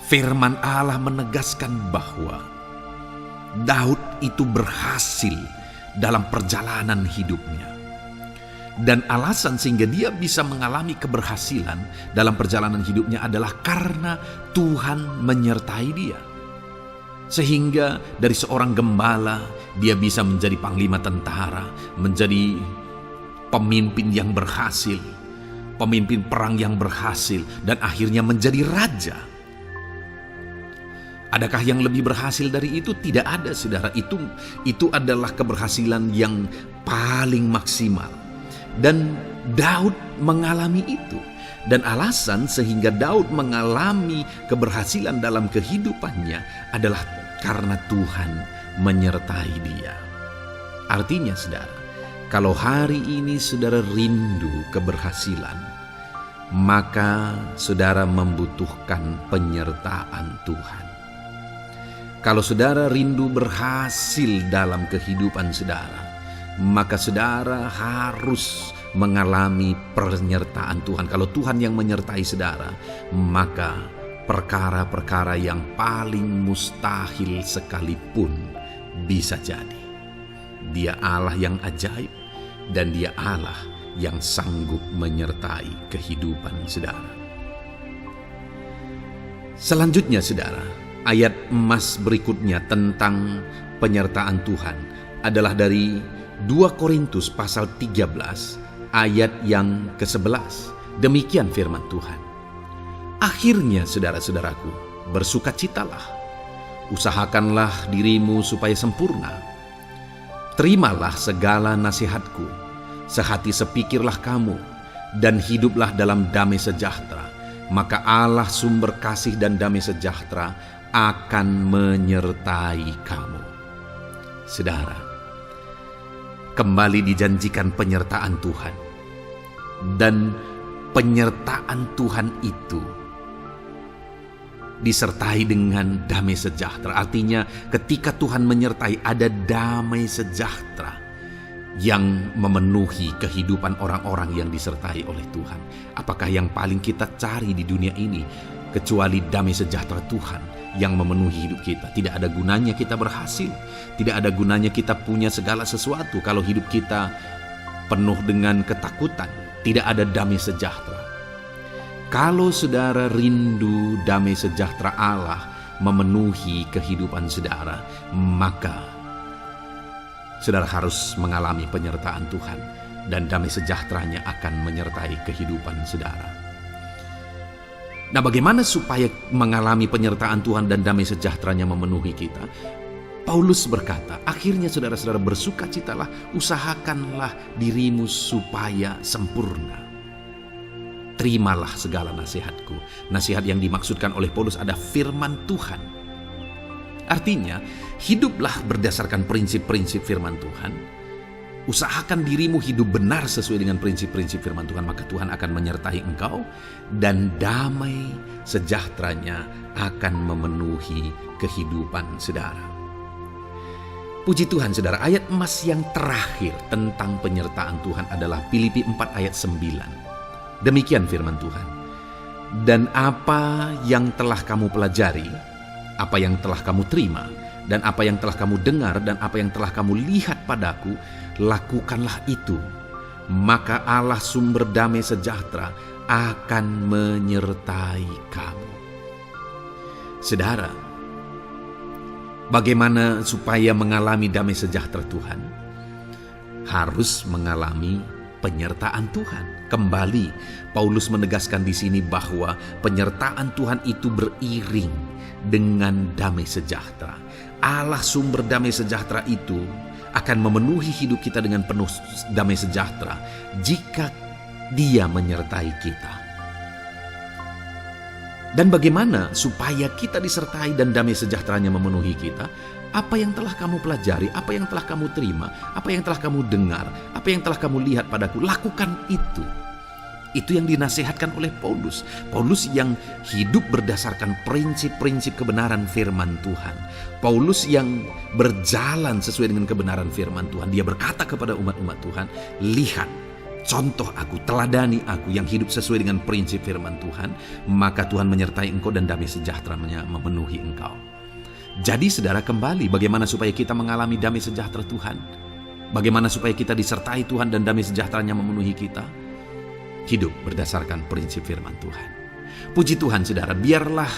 firman Allah menegaskan bahwa Daud itu berhasil dalam perjalanan hidupnya. Dan alasan sehingga dia bisa mengalami keberhasilan dalam perjalanan hidupnya adalah karena Tuhan menyertai dia. Sehingga dari seorang gembala, dia bisa menjadi panglima tentara, menjadi pemimpin yang berhasil, pemimpin perang yang berhasil, dan akhirnya menjadi raja. Adakah yang lebih berhasil dari itu? Tidak ada, saudara. Itu adalah keberhasilan yang paling maksimal. Dan Daud mengalami itu. Dan alasan sehingga Daud mengalami keberhasilan dalam kehidupannya adalah karena Tuhan menyertai dia. Artinya, saudara, kalau hari ini saudara rindu keberhasilan, maka saudara membutuhkan penyertaan Tuhan. Kalau saudara rindu berhasil dalam kehidupan saudara, maka saudara harus mengalami penyertaan Tuhan. Kalau Tuhan yang menyertai saudara, maka perkara-perkara yang paling mustahil sekalipun bisa jadi. Dia Allah yang ajaib dan Dia Allah yang sanggup menyertai kehidupan saudara. Selanjutnya saudara, ayat emas berikutnya tentang penyertaan Tuhan adalah dari 2 Korintus pasal 13 ayat yang ke-11. Demikian firman Tuhan. Akhirnya saudara-saudaraku, bersukacitalah, usahakanlah dirimu supaya sempurna. Terimalah segala nasihatku, sehati sepikirlah kamu, dan hiduplah dalam damai sejahtera. Maka Allah sumber kasih dan damai sejahtera akan menyertai kamu. Saudara, kembali dijanjikan penyertaan Tuhan. Dan penyertaan Tuhan itu disertai dengan damai sejahtera. Artinya ketika Tuhan menyertai, ada damai sejahtera yang memenuhi kehidupan orang-orang yang disertai oleh Tuhan. Apakah yang paling kita cari di dunia ini kecuali damai sejahtera Tuhan yang memenuhi hidup kita? Tidak ada gunanya kita berhasil, tidak ada gunanya kita punya segala sesuatu kalau hidup kita penuh dengan ketakutan, tidak ada damai sejahtera. Kalau saudara rindu damai sejahtera Allah memenuhi kehidupan saudara, maka saudara harus mengalami penyertaan Tuhan, dan damai sejahteranya akan menyertai kehidupan saudara. Nah, bagaimana supaya mengalami penyertaan Tuhan dan damai sejahteranya memenuhi kita? Paulus berkata, akhirnya saudara-saudara bersukacitalah, usahakanlah dirimu supaya sempurna. Terimalah segala nasihatku. Nasihat yang dimaksudkan oleh Paulus ada firman Tuhan. Artinya, hiduplah berdasarkan prinsip-prinsip firman Tuhan. Usahakan dirimu hidup benar sesuai dengan prinsip-prinsip firman Tuhan, maka Tuhan akan menyertai engkau dan damai sejahteranya akan memenuhi kehidupan saudara. Puji Tuhan saudara, ayat emas yang terakhir tentang penyertaan Tuhan adalah Filipi 4 ayat 9. Demikian firman Tuhan. Dan apa yang telah kamu pelajari, apa yang telah kamu terima, dan apa yang telah kamu dengar, dan apa yang telah kamu lihat padaku, lakukanlah itu. Maka Allah sumber damai sejahtera akan menyertai kamu. Saudara, bagaimana supaya mengalami damai sejahtera Tuhan? Harus mengalami penyertaan Tuhan. Kembali, Paulus menegaskan di sini bahwa penyertaan Tuhan itu beriring dengan damai sejahtera. Allah sumber damai sejahtera itu akan memenuhi hidup kita dengan penuh damai sejahtera jika Dia menyertai kita. Dan bagaimana supaya kita disertai dan damai sejahteranya memenuhi kita? Apa yang telah kamu pelajari, apa yang telah kamu terima, apa yang telah kamu dengar, apa yang telah kamu lihat padaku, lakukan itu. Itu yang dinasihatkan oleh Paulus. Paulus yang hidup berdasarkan prinsip-prinsip kebenaran firman Tuhan. Paulus yang berjalan sesuai dengan kebenaran firman Tuhan. Dia berkata kepada umat-umat Tuhan, lihat, contoh aku, teladani aku yang hidup sesuai dengan prinsip firman Tuhan, maka Tuhan menyertai engkau dan damai sejahteranya memenuhi engkau. Jadi saudara, kembali bagaimana supaya kita mengalami damai sejahtera Tuhan? Bagaimana supaya kita disertai Tuhan dan damai sejahteranya memenuhi kita? Hidup berdasarkan prinsip firman Tuhan. Puji Tuhan saudara, biarlah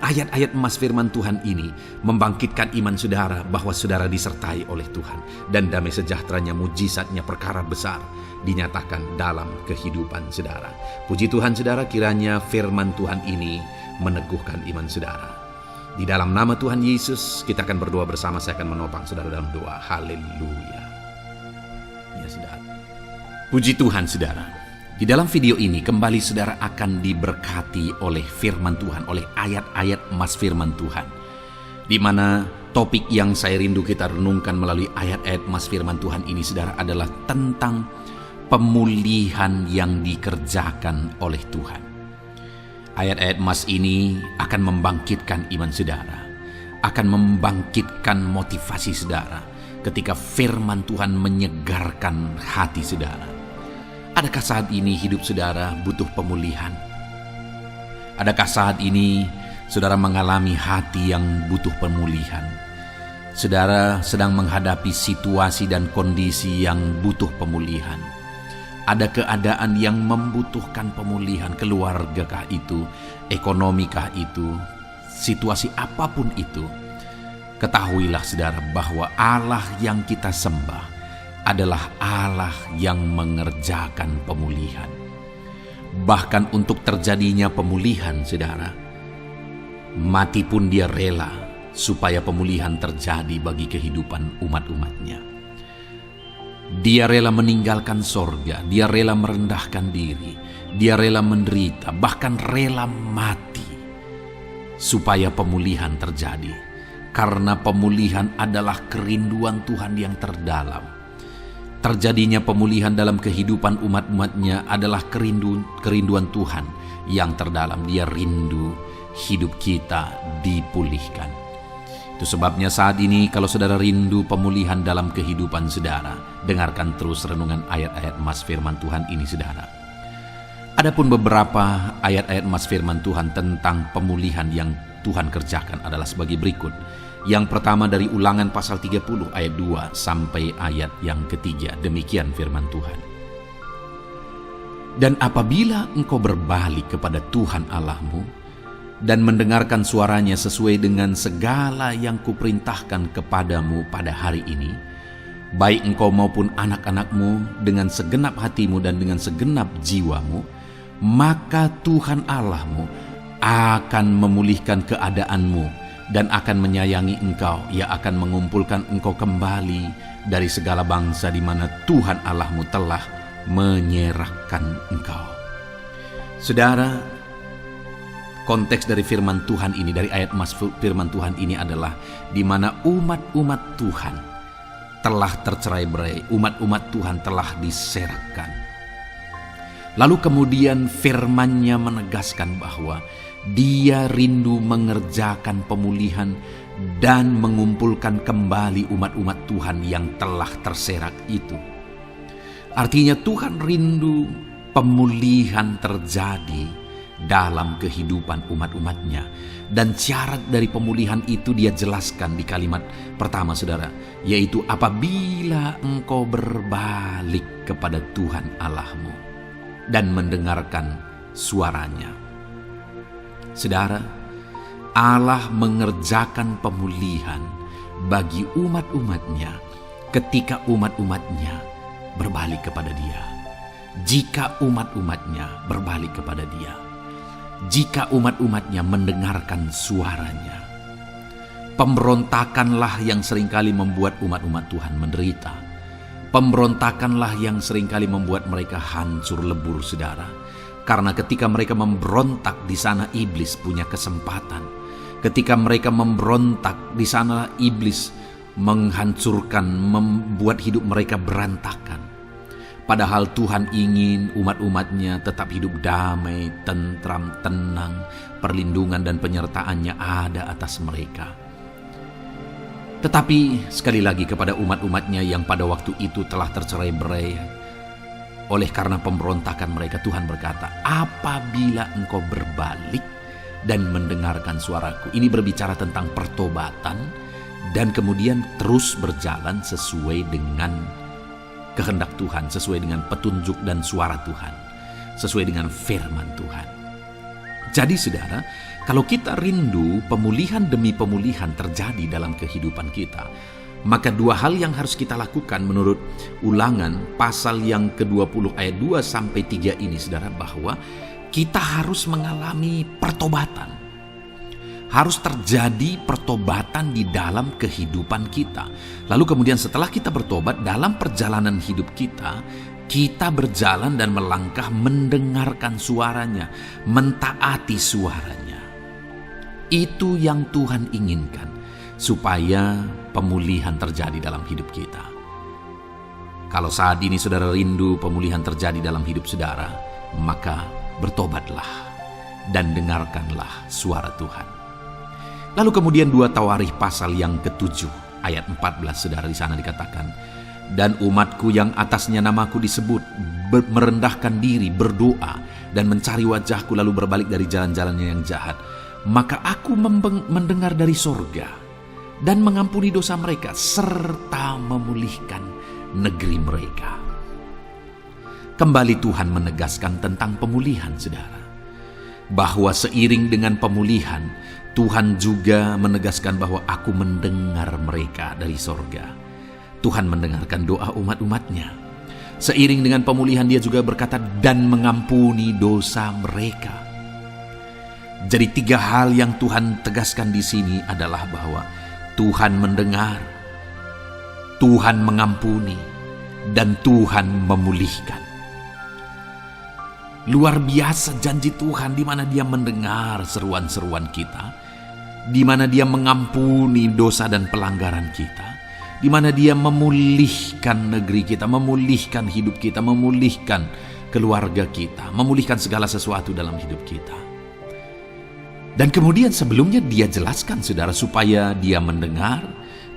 ayat-ayat emas firman Tuhan ini membangkitkan iman saudara bahwa saudara disertai oleh Tuhan. Dan damai sejahteranya, mujizatnya, perkara besar dinyatakan dalam kehidupan saudara. Puji Tuhan saudara, kiranya firman Tuhan ini meneguhkan iman saudara. Di dalam nama Tuhan Yesus kita akan berdoa bersama. Saya akan menopang saudara dalam doa. Haleluya. Ya saudara. Puji Tuhan saudara. Di dalam video ini kembali saudara akan diberkati oleh firman Tuhan, oleh ayat-ayat emas firman Tuhan. Di mana topik yang saya rindu kita renungkan melalui ayat-ayat emas firman Tuhan ini saudara adalah tentang pemulihan yang dikerjakan oleh Tuhan. Ayat-ayat emas ini akan membangkitkan iman saudara, akan membangkitkan motivasi saudara ketika firman Tuhan menyegarkan hati saudara. Adakah saat ini hidup saudara butuh pemulihan? Adakah saat ini saudara mengalami hati yang butuh pemulihan? Saudara sedang menghadapi situasi dan kondisi yang butuh pemulihan. Ada keadaan yang membutuhkan pemulihan, keluargakah itu, ekonomikah itu, situasi apapun itu. Ketahuilah saudara bahwa Allah yang kita sembah adalah Allah yang mengerjakan pemulihan. Bahkan untuk terjadinya pemulihan saudara, mati pun dia rela supaya pemulihan terjadi bagi kehidupan umat-umatnya. Dia rela meninggalkan sorga, dia rela merendahkan diri, dia rela menderita, bahkan rela mati supaya pemulihan terjadi. Karena pemulihan adalah kerinduan Tuhan yang terdalam. Terjadinya pemulihan dalam kehidupan umat-umatnya adalah kerinduan Tuhan yang terdalam. Dia rindu hidup kita dipulihkan. Itu sebabnya saat ini kalau saudara rindu pemulihan dalam kehidupan saudara, dengarkan terus renungan ayat-ayat emas firman Tuhan ini saudara. Adapun beberapa ayat-ayat emas firman Tuhan tentang pemulihan yang Tuhan kerjakan adalah sebagai berikut. Yang pertama dari Ulangan pasal 30 ayat 2 sampai ayat yang ketiga. Demikian firman Tuhan. Dan apabila engkau berbalik kepada Tuhan Allahmu dan mendengarkan suaranya sesuai dengan segala yang kuperintahkan kepadamu pada hari ini, baik engkau maupun anak-anakmu dengan segenap hatimu dan dengan segenap jiwamu, maka Tuhan Allahmu akan memulihkan keadaanmu dan akan menyayangi engkau. Ia akan mengumpulkan engkau kembali dari segala bangsa di mana Tuhan Allahmu telah menyerahkan engkau. Saudara, konteks dari firman Tuhan ini, dari ayat emas firman Tuhan ini adalah di mana umat-umat Tuhan telah tercerai-berai, umat-umat Tuhan telah diserahkan. Lalu kemudian firman-Nya menegaskan bahwa Dia rindu mengerjakan pemulihan dan mengumpulkan kembali umat-umat Tuhan yang telah terserak itu. Artinya Tuhan rindu pemulihan terjadi dalam kehidupan umat-umatnya. Dan syarat dari pemulihan itu Dia jelaskan di kalimat pertama saudara, yaitu apabila engkau berbalik kepada Tuhan Allahmu dan mendengarkan suaranya. Saudara, Allah mengerjakan pemulihan bagi umat-umatnya ketika umat-umatnya berbalik kepada Dia. Jika umat-umatnya berbalik kepada Dia, jika umat-umatnya mendengarkan suaranya. Pemberontakanlah yang seringkali membuat umat-umat Tuhan menderita. Pemberontakanlah yang seringkali membuat mereka hancur lebur saudara. Karena ketika mereka memberontak, di sana iblis punya kesempatan. Ketika mereka memberontak, di sana iblis menghancurkan, membuat hidup mereka berantakan. Padahal Tuhan ingin umat-umatnya tetap hidup damai, tentram, tenang, perlindungan dan penyertaan-Nya ada atas mereka. Tetapi sekali lagi kepada umat-umatnya yang pada waktu itu telah tercerai-berai, oleh karena pemberontakan mereka, Tuhan berkata, apabila engkau berbalik dan mendengarkan suaraku. Ini berbicara tentang pertobatan dan kemudian terus berjalan sesuai dengan kehendak Tuhan, sesuai dengan petunjuk dan suara Tuhan, sesuai dengan firman Tuhan. Jadi saudara, kalau kita rindu pemulihan demi pemulihan terjadi dalam kehidupan kita, maka dua hal yang harus kita lakukan menurut Ulangan pasal yang ke-20 ayat 2 sampai 3 ini saudara, bahwa kita harus mengalami pertobatan. Harus terjadi pertobatan di dalam kehidupan kita. Lalu kemudian setelah kita bertobat, dalam perjalanan hidup kita, kita berjalan dan melangkah mendengarkan suaranya, mentaati suaranya. Itu yang Tuhan inginkan, supaya pemulihan terjadi dalam hidup kita. Kalau saat ini saudara rindu pemulihan terjadi dalam hidup saudara, maka bertobatlah dan dengarkanlah suara Tuhan. Lalu kemudian 2 Tawarikh pasal yang ke-7 ayat 14 saudara, di sana dikatakan, dan umatku yang atasnya namaku disebut merendahkan diri, berdoa dan mencari wajahku lalu berbalik dari jalan-jalannya yang jahat, maka aku mendengar dari sorga dan mengampuni dosa mereka, serta memulihkan negeri mereka. Kembali Tuhan menegaskan tentang pemulihan, saudara. Bahwa seiring dengan pemulihan, Tuhan juga menegaskan bahwa aku mendengar mereka dari sorga. Tuhan mendengarkan doa umat-umatnya. Seiring dengan pemulihan dia juga berkata, dan mengampuni dosa mereka. Jadi 3 hal yang Tuhan tegaskan di sini adalah bahwa Tuhan mendengar, Tuhan mengampuni, dan Tuhan memulihkan. Luar biasa janji Tuhan di mana Dia mendengar seruan-seruan kita, di mana Dia mengampuni dosa dan pelanggaran kita, di mana Dia memulihkan negeri kita, memulihkan hidup kita, memulihkan keluarga kita, memulihkan segala sesuatu dalam hidup kita. Dan kemudian sebelumnya Dia jelaskan, saudara, supaya Dia mendengar,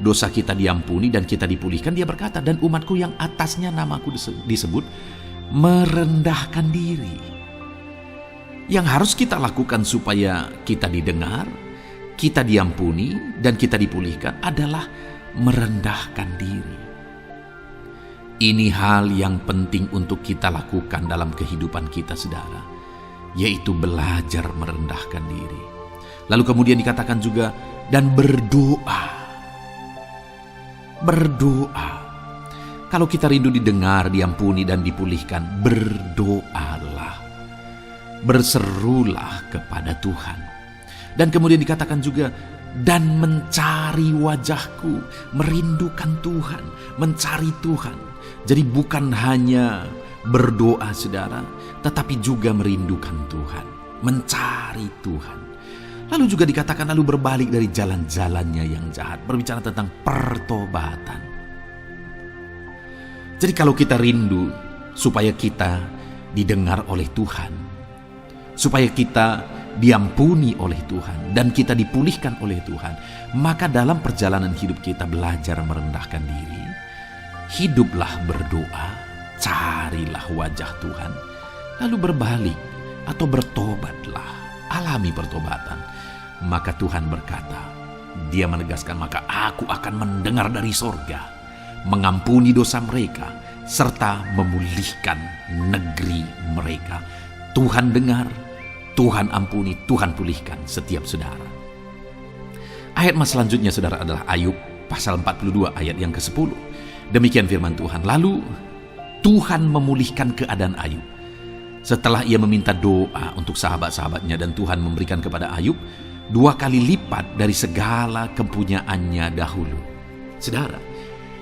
dosa kita diampuni dan kita dipulihkan. Dia berkata, dan umatku yang atasnya namaku disebut, merendahkan diri. Yang harus kita lakukan supaya kita didengar, kita diampuni, dan kita dipulihkan adalah merendahkan diri. Ini hal yang penting untuk kita lakukan dalam kehidupan kita, saudara, yaitu belajar merendahkan diri. Lalu kemudian dikatakan juga, dan berdoa. Berdoa. Kalau kita rindu didengar, diampuni, dan dipulihkan, berdoalah. Berserulah kepada Tuhan. Dan kemudian dikatakan juga, dan mencari wajahku, merindukan Tuhan, mencari Tuhan. Jadi bukan hanya berdoa, saudara, tetapi juga merindukan Tuhan, mencari Tuhan. Lalu juga dikatakan, lalu berbalik dari jalan-jalannya yang jahat. Berbicara tentang pertobatan. Jadi kalau kita rindu supaya kita didengar oleh Tuhan, supaya kita diampuni oleh Tuhan, dan kita dipulihkan oleh Tuhan, maka dalam perjalanan hidup kita belajar merendahkan diri, hiduplah berdoa, carilah wajah Tuhan, lalu berbalik atau bertobatlah, alami pertobatan. Maka Tuhan berkata, Dia menegaskan, maka aku akan mendengar dari sorga, mengampuni dosa mereka, serta memulihkan negeri mereka. Tuhan dengar, Tuhan ampuni, Tuhan pulihkan setiap saudara. Ayat mas selanjutnya, saudara, adalah Ayub pasal 42 ayat yang ke-10. Demikian firman Tuhan. Lalu Tuhan memulihkan keadaan Ayub. Setelah ia meminta doa untuk sahabat-sahabatnya, dan Tuhan memberikan kepada Ayub 2 kali lipat dari segala kepunyaannya dahulu. Saudara,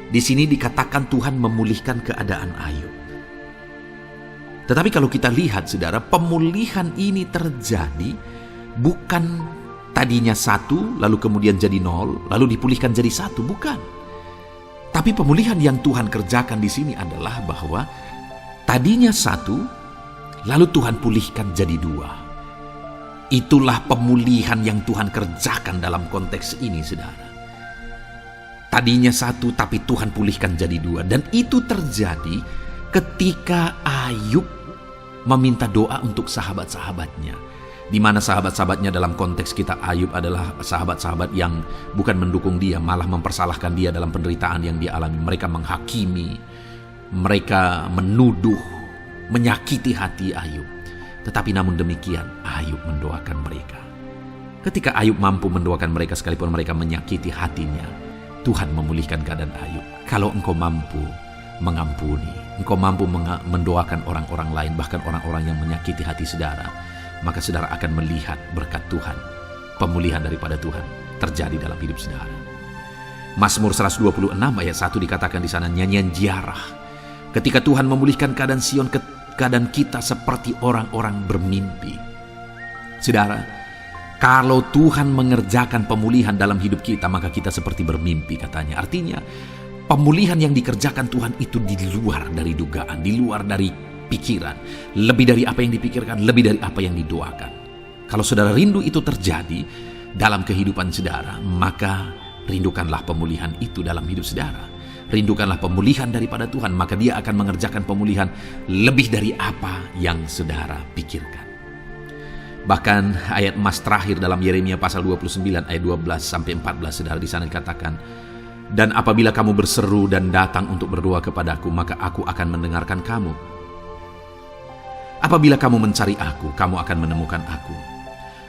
di sini dikatakan Tuhan memulihkan keadaan Ayub. Tetapi kalau kita lihat, saudara, pemulihan ini terjadi bukan tadinya 1, lalu kemudian jadi 0, lalu dipulihkan jadi 1, bukan. Tapi pemulihan yang Tuhan kerjakan di sini adalah bahwa tadinya 1, lalu Tuhan pulihkan jadi 2. Itulah pemulihan yang Tuhan kerjakan dalam konteks ini, saudara. Tadinya 1, tapi Tuhan pulihkan jadi 2. Dan itu terjadi ketika Ayub meminta doa untuk sahabat-sahabatnya. Di mana sahabat-sahabatnya dalam konteks kita, Ayub adalah sahabat-sahabat yang bukan mendukung dia, malah mempersalahkan dia dalam penderitaan yang dia alami. Mereka menghakimi, mereka menuduh, menyakiti hati Ayub. Tetapi namun demikian, Ayub mendoakan mereka. Ketika Ayub mampu mendoakan mereka sekalipun mereka menyakiti hatinya, Tuhan memulihkan keadaan Ayub. Kalau engkau mampu mengampuni, engkau mampu mendoakan orang-orang lain, bahkan orang-orang yang menyakiti hati saudara, maka saudara akan melihat berkat Tuhan, pemulihan daripada Tuhan terjadi dalam hidup saudara. Mazmur 126 ayat 1 dikatakan di sana, nyanyian ziarah. Ketika Tuhan memulihkan keadaan Sion, keadaan kita seperti orang-orang bermimpi. Saudara, kalau Tuhan mengerjakan pemulihan dalam hidup kita, maka kita seperti bermimpi, katanya. Artinya, pemulihan yang dikerjakan Tuhan itu di luar dari dugaan, di luar dari pikiran, lebih dari apa yang dipikirkan, lebih dari apa yang didoakan. Kalau saudara rindu itu terjadi dalam kehidupan saudara, maka rindukanlah pemulihan itu dalam hidup saudara. Rindukanlah pemulihan daripada Tuhan, maka Dia akan mengerjakan pemulihan lebih dari apa yang saudara pikirkan. Bahkan ayat emas terakhir dalam Yeremia pasal 29 ayat 12 sampai 14, saudara, di sana dikatakan, "Dan apabila kamu berseru dan datang untuk berdoa kepadaku, maka aku akan mendengarkan kamu. Apabila kamu mencari aku, kamu akan menemukan aku.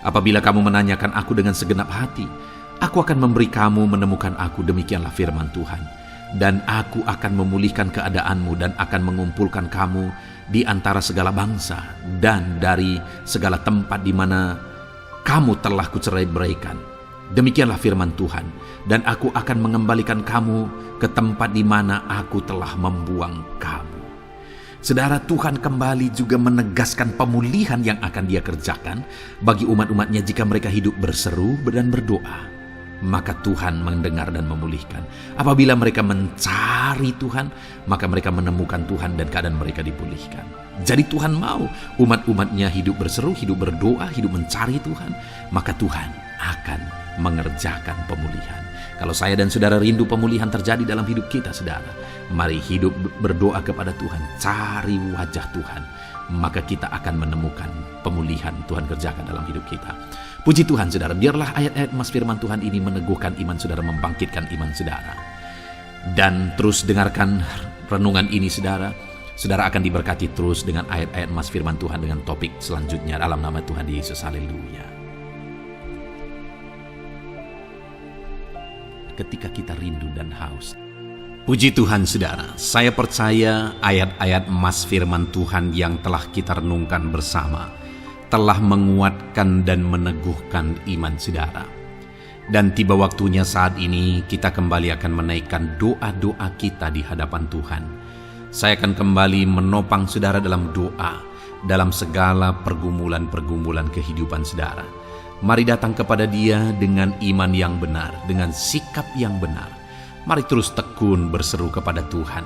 Apabila kamu menanyakan aku dengan segenap hati, aku akan memberi kamu menemukan aku, demikianlah firman Tuhan. Dan aku akan memulihkan keadaanmu dan akan mengumpulkan kamu di antara segala bangsa dan dari segala tempat di mana kamu telah kucerai-beraikan. Demikianlah firman Tuhan. Dan aku akan mengembalikan kamu ke tempat di mana aku telah membuang kamu." Saudara, Tuhan kembali juga menegaskan pemulihan yang akan Dia kerjakan bagi umat-umatnya jika mereka hidup berseru dan berdoa. Maka Tuhan mendengar dan memulihkan. Apabila mereka mencari Tuhan, maka mereka menemukan Tuhan dan keadaan mereka dipulihkan. Jadi Tuhan mau umat-umatnya hidup berseru, hidup berdoa, hidup mencari Tuhan, maka Tuhan akan mengerjakan pemulihan. Kalau saya dan saudara rindu pemulihan terjadi dalam hidup kita, saudara, mari hidup berdoa kepada Tuhan, cari wajah Tuhan, maka kita akan menemukan pemulihan Tuhan kerjakan dalam hidup kita. Puji Tuhan, saudara, biarlah ayat-ayat emas firman Tuhan ini meneguhkan iman saudara, membangkitkan iman saudara. Dan terus dengarkan renungan ini, saudara. Saudara akan diberkati terus dengan ayat-ayat emas firman Tuhan dengan topik selanjutnya dalam nama Tuhan Yesus. Haleluya. Ketika kita rindu dan haus. Puji Tuhan, saudara, saya percaya ayat-ayat emas firman Tuhan yang telah kita renungkan bersama telah menguatkan dan meneguhkan iman saudara. Dan tiba waktunya saat ini kita kembali akan menaikkan doa-doa kita di hadapan Tuhan. Saya akan kembali menopang saudara dalam doa, dalam segala pergumulan-pergumulan kehidupan saudara. Mari datang kepada Dia dengan iman yang benar, dengan sikap yang benar. Mari terus tekun berseru kepada Tuhan.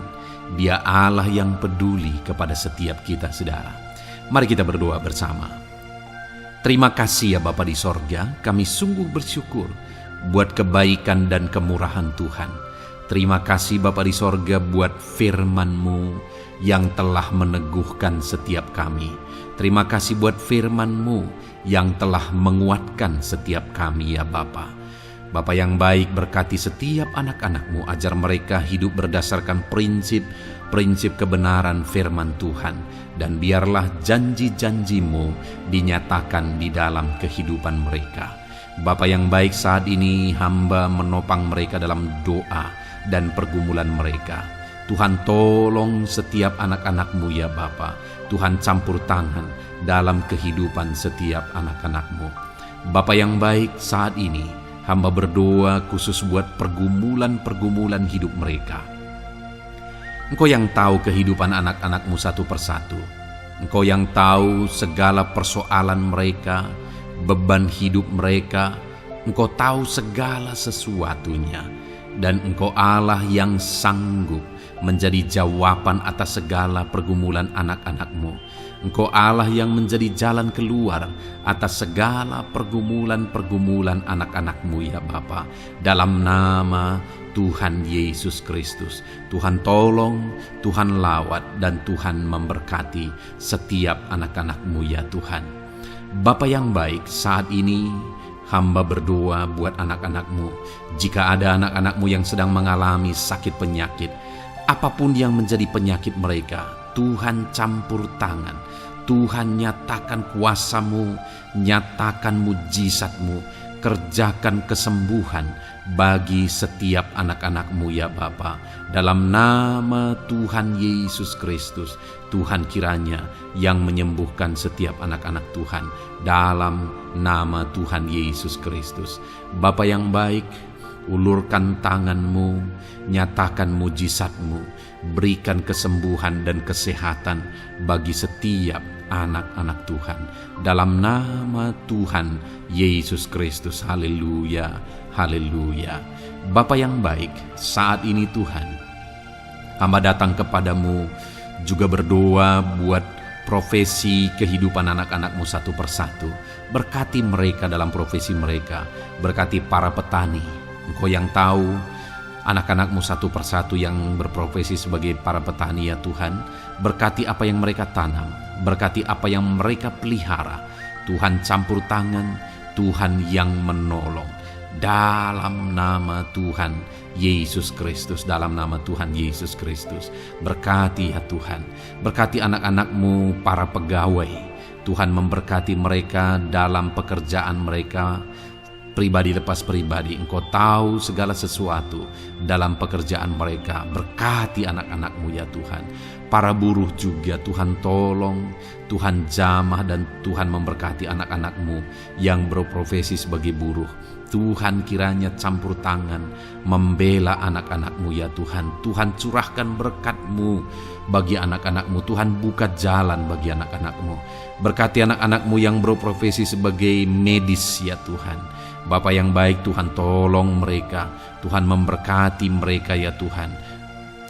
Dia Allah yang peduli kepada setiap kita, saudara. Mari kita berdoa bersama. Terima kasih ya Bapa di sorga, kami sungguh bersyukur buat kebaikan dan kemurahan Tuhan. Terima kasih Bapa di sorga buat firman-Mu yang telah meneguhkan setiap kami. Terima kasih buat firman-Mu yang telah menguatkan setiap kami ya Bapa. Bapa yang baik, berkati setiap anak-anak-Mu, ajar mereka hidup berdasarkan prinsip kebenaran firman Tuhan. Dan biarlah janji-janji-Mu dinyatakan di dalam kehidupan mereka. Bapa yang baik, saat ini hamba menopang mereka dalam doa dan pergumulan mereka. Tuhan tolong setiap anak-anak-Mu ya Bapa. Tuhan campur tangan dalam kehidupan setiap anak-anak-Mu. Bapa yang baik, saat ini hamba berdoa khusus buat pergumulan-pergumulan hidup mereka. Engkau yang tahu kehidupan anak-anak-Mu satu persatu. Engkau yang tahu segala persoalan mereka, beban hidup mereka. Engkau tahu segala sesuatunya. Dan Engkau Allah yang sanggup menjadi jawaban atas segala pergumulan anak-anak-Mu. Engkau Allah yang menjadi jalan keluar atas segala pergumulan-pergumulan anak-anak-Mu ya Bapa. Dalam nama Tuhan Yesus Kristus, Tuhan tolong, Tuhan lawat, dan Tuhan memberkati setiap anak-anak-Mu ya Tuhan. Bapa yang baik, saat ini hamba berdoa buat anak-anak-Mu. Jika ada anak-anak-Mu yang sedang mengalami sakit penyakit, apapun yang menjadi penyakit mereka, Tuhan campur tangan. Tuhan nyatakan kuasa-Mu, nyatakan mujizat-Mu, kerjakan kesembuhan bagi setiap anak-anak-Mu ya Bapa. Dalam nama Tuhan Yesus Kristus, Tuhan kiranya yang menyembuhkan setiap anak-anak Tuhan. Dalam nama Tuhan Yesus Kristus. Bapa yang baik, ulurkan tangan-Mu, nyatakan mujizat-Mu, berikan kesembuhan dan kesehatan bagi setiap anak-anak Tuhan. Dalam nama Tuhan Yesus Kristus. Haleluya, haleluya. Bapa yang baik, saat ini Tuhan, hamba datang kepadamu juga berdoa buat profesi kehidupan anak-anak-Mu satu persatu. Berkati mereka dalam profesi mereka. Berkati para petani. Engkau yang tahu anak-anak-Mu satu persatu yang berprofesi sebagai para petani ya Tuhan. Berkati apa yang mereka tanam, berkati apa yang mereka pelihara. Tuhan campur tangan, Tuhan yang menolong. Dalam nama Tuhan Yesus Kristus, dalam nama Tuhan Yesus Kristus. Berkati ya Tuhan, berkati anak-anak-Mu para pegawai. Tuhan memberkati mereka dalam pekerjaan mereka, pribadi lepas pribadi. Engkau tahu segala sesuatu dalam pekerjaan mereka. Berkati anak-anak-Mu ya Tuhan. Para buruh juga Tuhan tolong, Tuhan jamah, dan Tuhan memberkati anak-anak-Mu yang berprofesi sebagai buruh. Tuhan kiranya campur tangan membela anak-anak-Mu ya Tuhan. Tuhan curahkan berkat-Mu bagi anak-anak-Mu. Tuhan buka jalan bagi anak-anak-Mu. Berkati anak-anak-Mu yang berprofesi sebagai medis ya Tuhan. Bapa yang baik, Tuhan tolong mereka. Tuhan memberkati mereka ya Tuhan.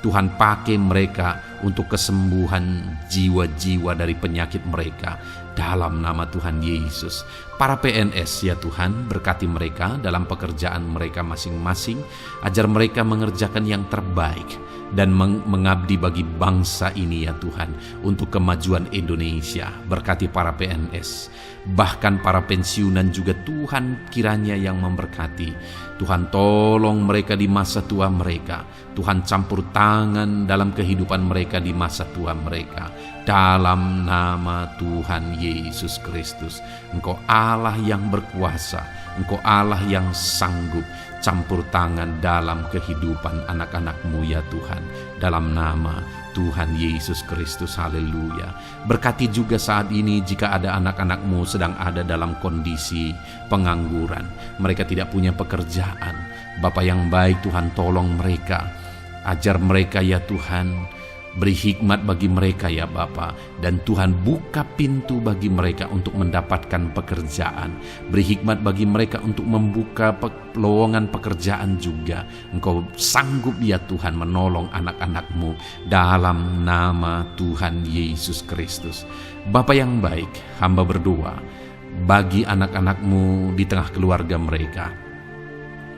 Tuhan pakai mereka untuk kesembuhan jiwa-jiwa dari penyakit mereka. Dalam nama Tuhan Yesus. Para PNS ya Tuhan, berkati mereka dalam pekerjaan mereka masing-masing. Ajar mereka mengerjakan yang terbaik dan mengabdi bagi bangsa ini ya Tuhan, untuk kemajuan Indonesia. Berkati para PNS, bahkan para pensiunan juga Tuhan kiranya yang memberkati. Tuhan tolong mereka di masa tua mereka. Tuhan campur tangan dalam kehidupan mereka di masa tua mereka. Dalam nama Tuhan Yesus Kristus. Engkau Allah yang berkuasa, Engkau Allah yang sanggup. Campur tangan dalam kehidupan anak-anak-Mu ya Tuhan. Dalam nama Tuhan Yesus Kristus, haleluya. Berkati juga saat ini jika ada anak-anak-Mu sedang ada dalam kondisi pengangguran. Mereka tidak punya pekerjaan. Bapa yang baik, Tuhan tolong mereka. Ajar mereka ya Tuhan. Beri hikmat bagi mereka ya Bapa. Dan Tuhan buka pintu bagi mereka untuk mendapatkan pekerjaan. Beri hikmat bagi mereka untuk membuka lowongan pekerjaan juga. Engkau sanggup ya Tuhan menolong anak-anak-Mu dalam nama Tuhan Yesus Kristus. Bapa yang baik, hamba berdoa bagi anak-anak-Mu di tengah keluarga mereka.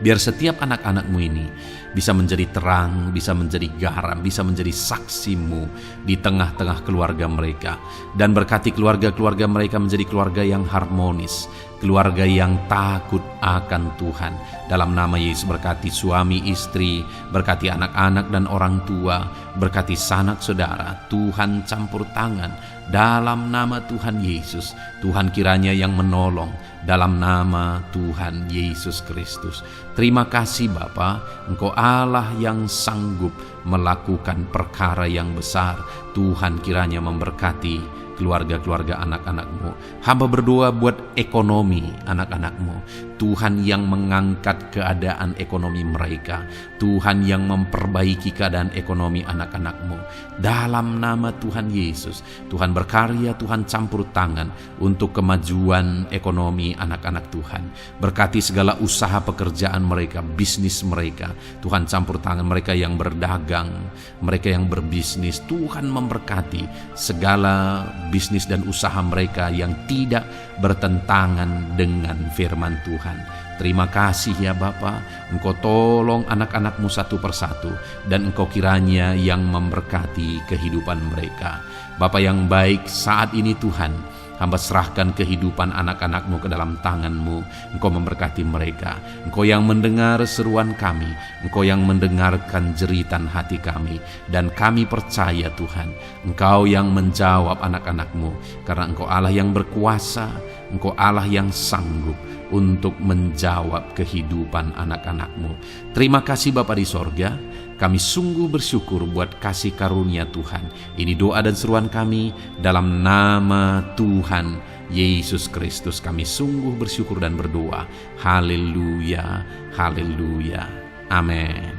Biar setiap anak-anak-Mu ini bisa menjadi terang, bisa menjadi garam, bisa menjadi saksi-Mu di tengah-tengah keluarga mereka. Dan berkati keluarga-keluarga mereka menjadi keluarga yang harmonis, keluarga yang takut akan Tuhan. Dalam nama Yesus, berkati suami istri, berkati anak-anak dan orang tua, berkati sanak saudara. Tuhan campur tangan dalam nama Tuhan Yesus. Tuhan kiranya yang menolong dalam nama Tuhan Yesus Kristus. Terima kasih Bapa, Engkau Allah yang sanggup melakukan perkara yang besar. Tuhan kiranya memberkati keluarga-keluarga anak-anak-Mu. Hamba berdoa buat ekonomi anak-anak-Mu. Tuhan yang mengangkat keadaan ekonomi mereka. Tuhan yang memperbaiki keadaan ekonomi anak-anak-Mu. Dalam nama Tuhan Yesus, Tuhan berkarya, Tuhan campur tangan untuk kemajuan ekonomi anak-anak Tuhan. Berkati segala usaha pekerjaan mereka, bisnis mereka. Tuhan campur tangan mereka yang berdagang, mereka yang berbisnis. Tuhan memberkati segala bisnis dan usaha mereka yang tidak bertentangan dengan firman Tuhan. Terima kasih ya Bapa, Engkau tolong anak-anak-Mu satu persatu, dan Engkau kiranya yang memberkati kehidupan mereka. Bapa yang baik, saat ini Tuhan, hamba serahkan kehidupan anak-anak-Mu ke dalam tangan-Mu. Engkau memberkati mereka. Engkau yang mendengar seruan kami. Engkau yang mendengarkan jeritan hati kami. Dan kami percaya Tuhan, Engkau yang menjawab anak-anak-Mu. Karena Engkau Allah yang berkuasa. Engkau Allah yang sanggup untuk menjawab kehidupan anak-anak-Mu. Terima kasih Bapa di sorga. Kami sungguh bersyukur buat kasih karunia Tuhan. Ini doa dan seruan kami dalam nama Tuhan Yesus Kristus. Kami sungguh bersyukur dan berdoa. Haleluya, haleluya, amin.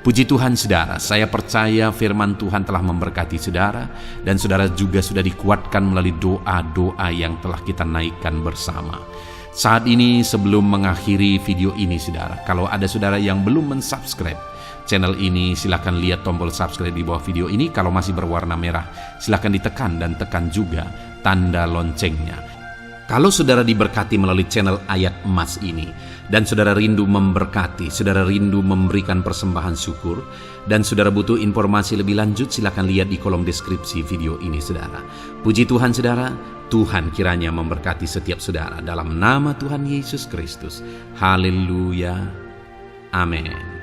Puji Tuhan saudara, saya percaya firman Tuhan telah memberkati saudara, dan saudara juga sudah dikuatkan melalui doa-doa yang telah kita naikkan bersama. Saat ini sebelum mengakhiri video ini saudara, kalau ada saudara yang belum mensubscribe channel ini, silakan lihat tombol subscribe di bawah video ini. Kalau masih berwarna merah, silakan ditekan dan tekan juga tanda loncengnya. Kalau saudara diberkati melalui channel Ayat Emas ini, dan saudara rindu memberkati, saudara rindu memberikan persembahan syukur, dan saudara butuh informasi lebih lanjut, silakan lihat di kolom deskripsi video ini, saudara. Puji Tuhan, saudara. Tuhan kiranya memberkati setiap saudara dalam nama Tuhan Yesus Kristus. Haleluya. Amin.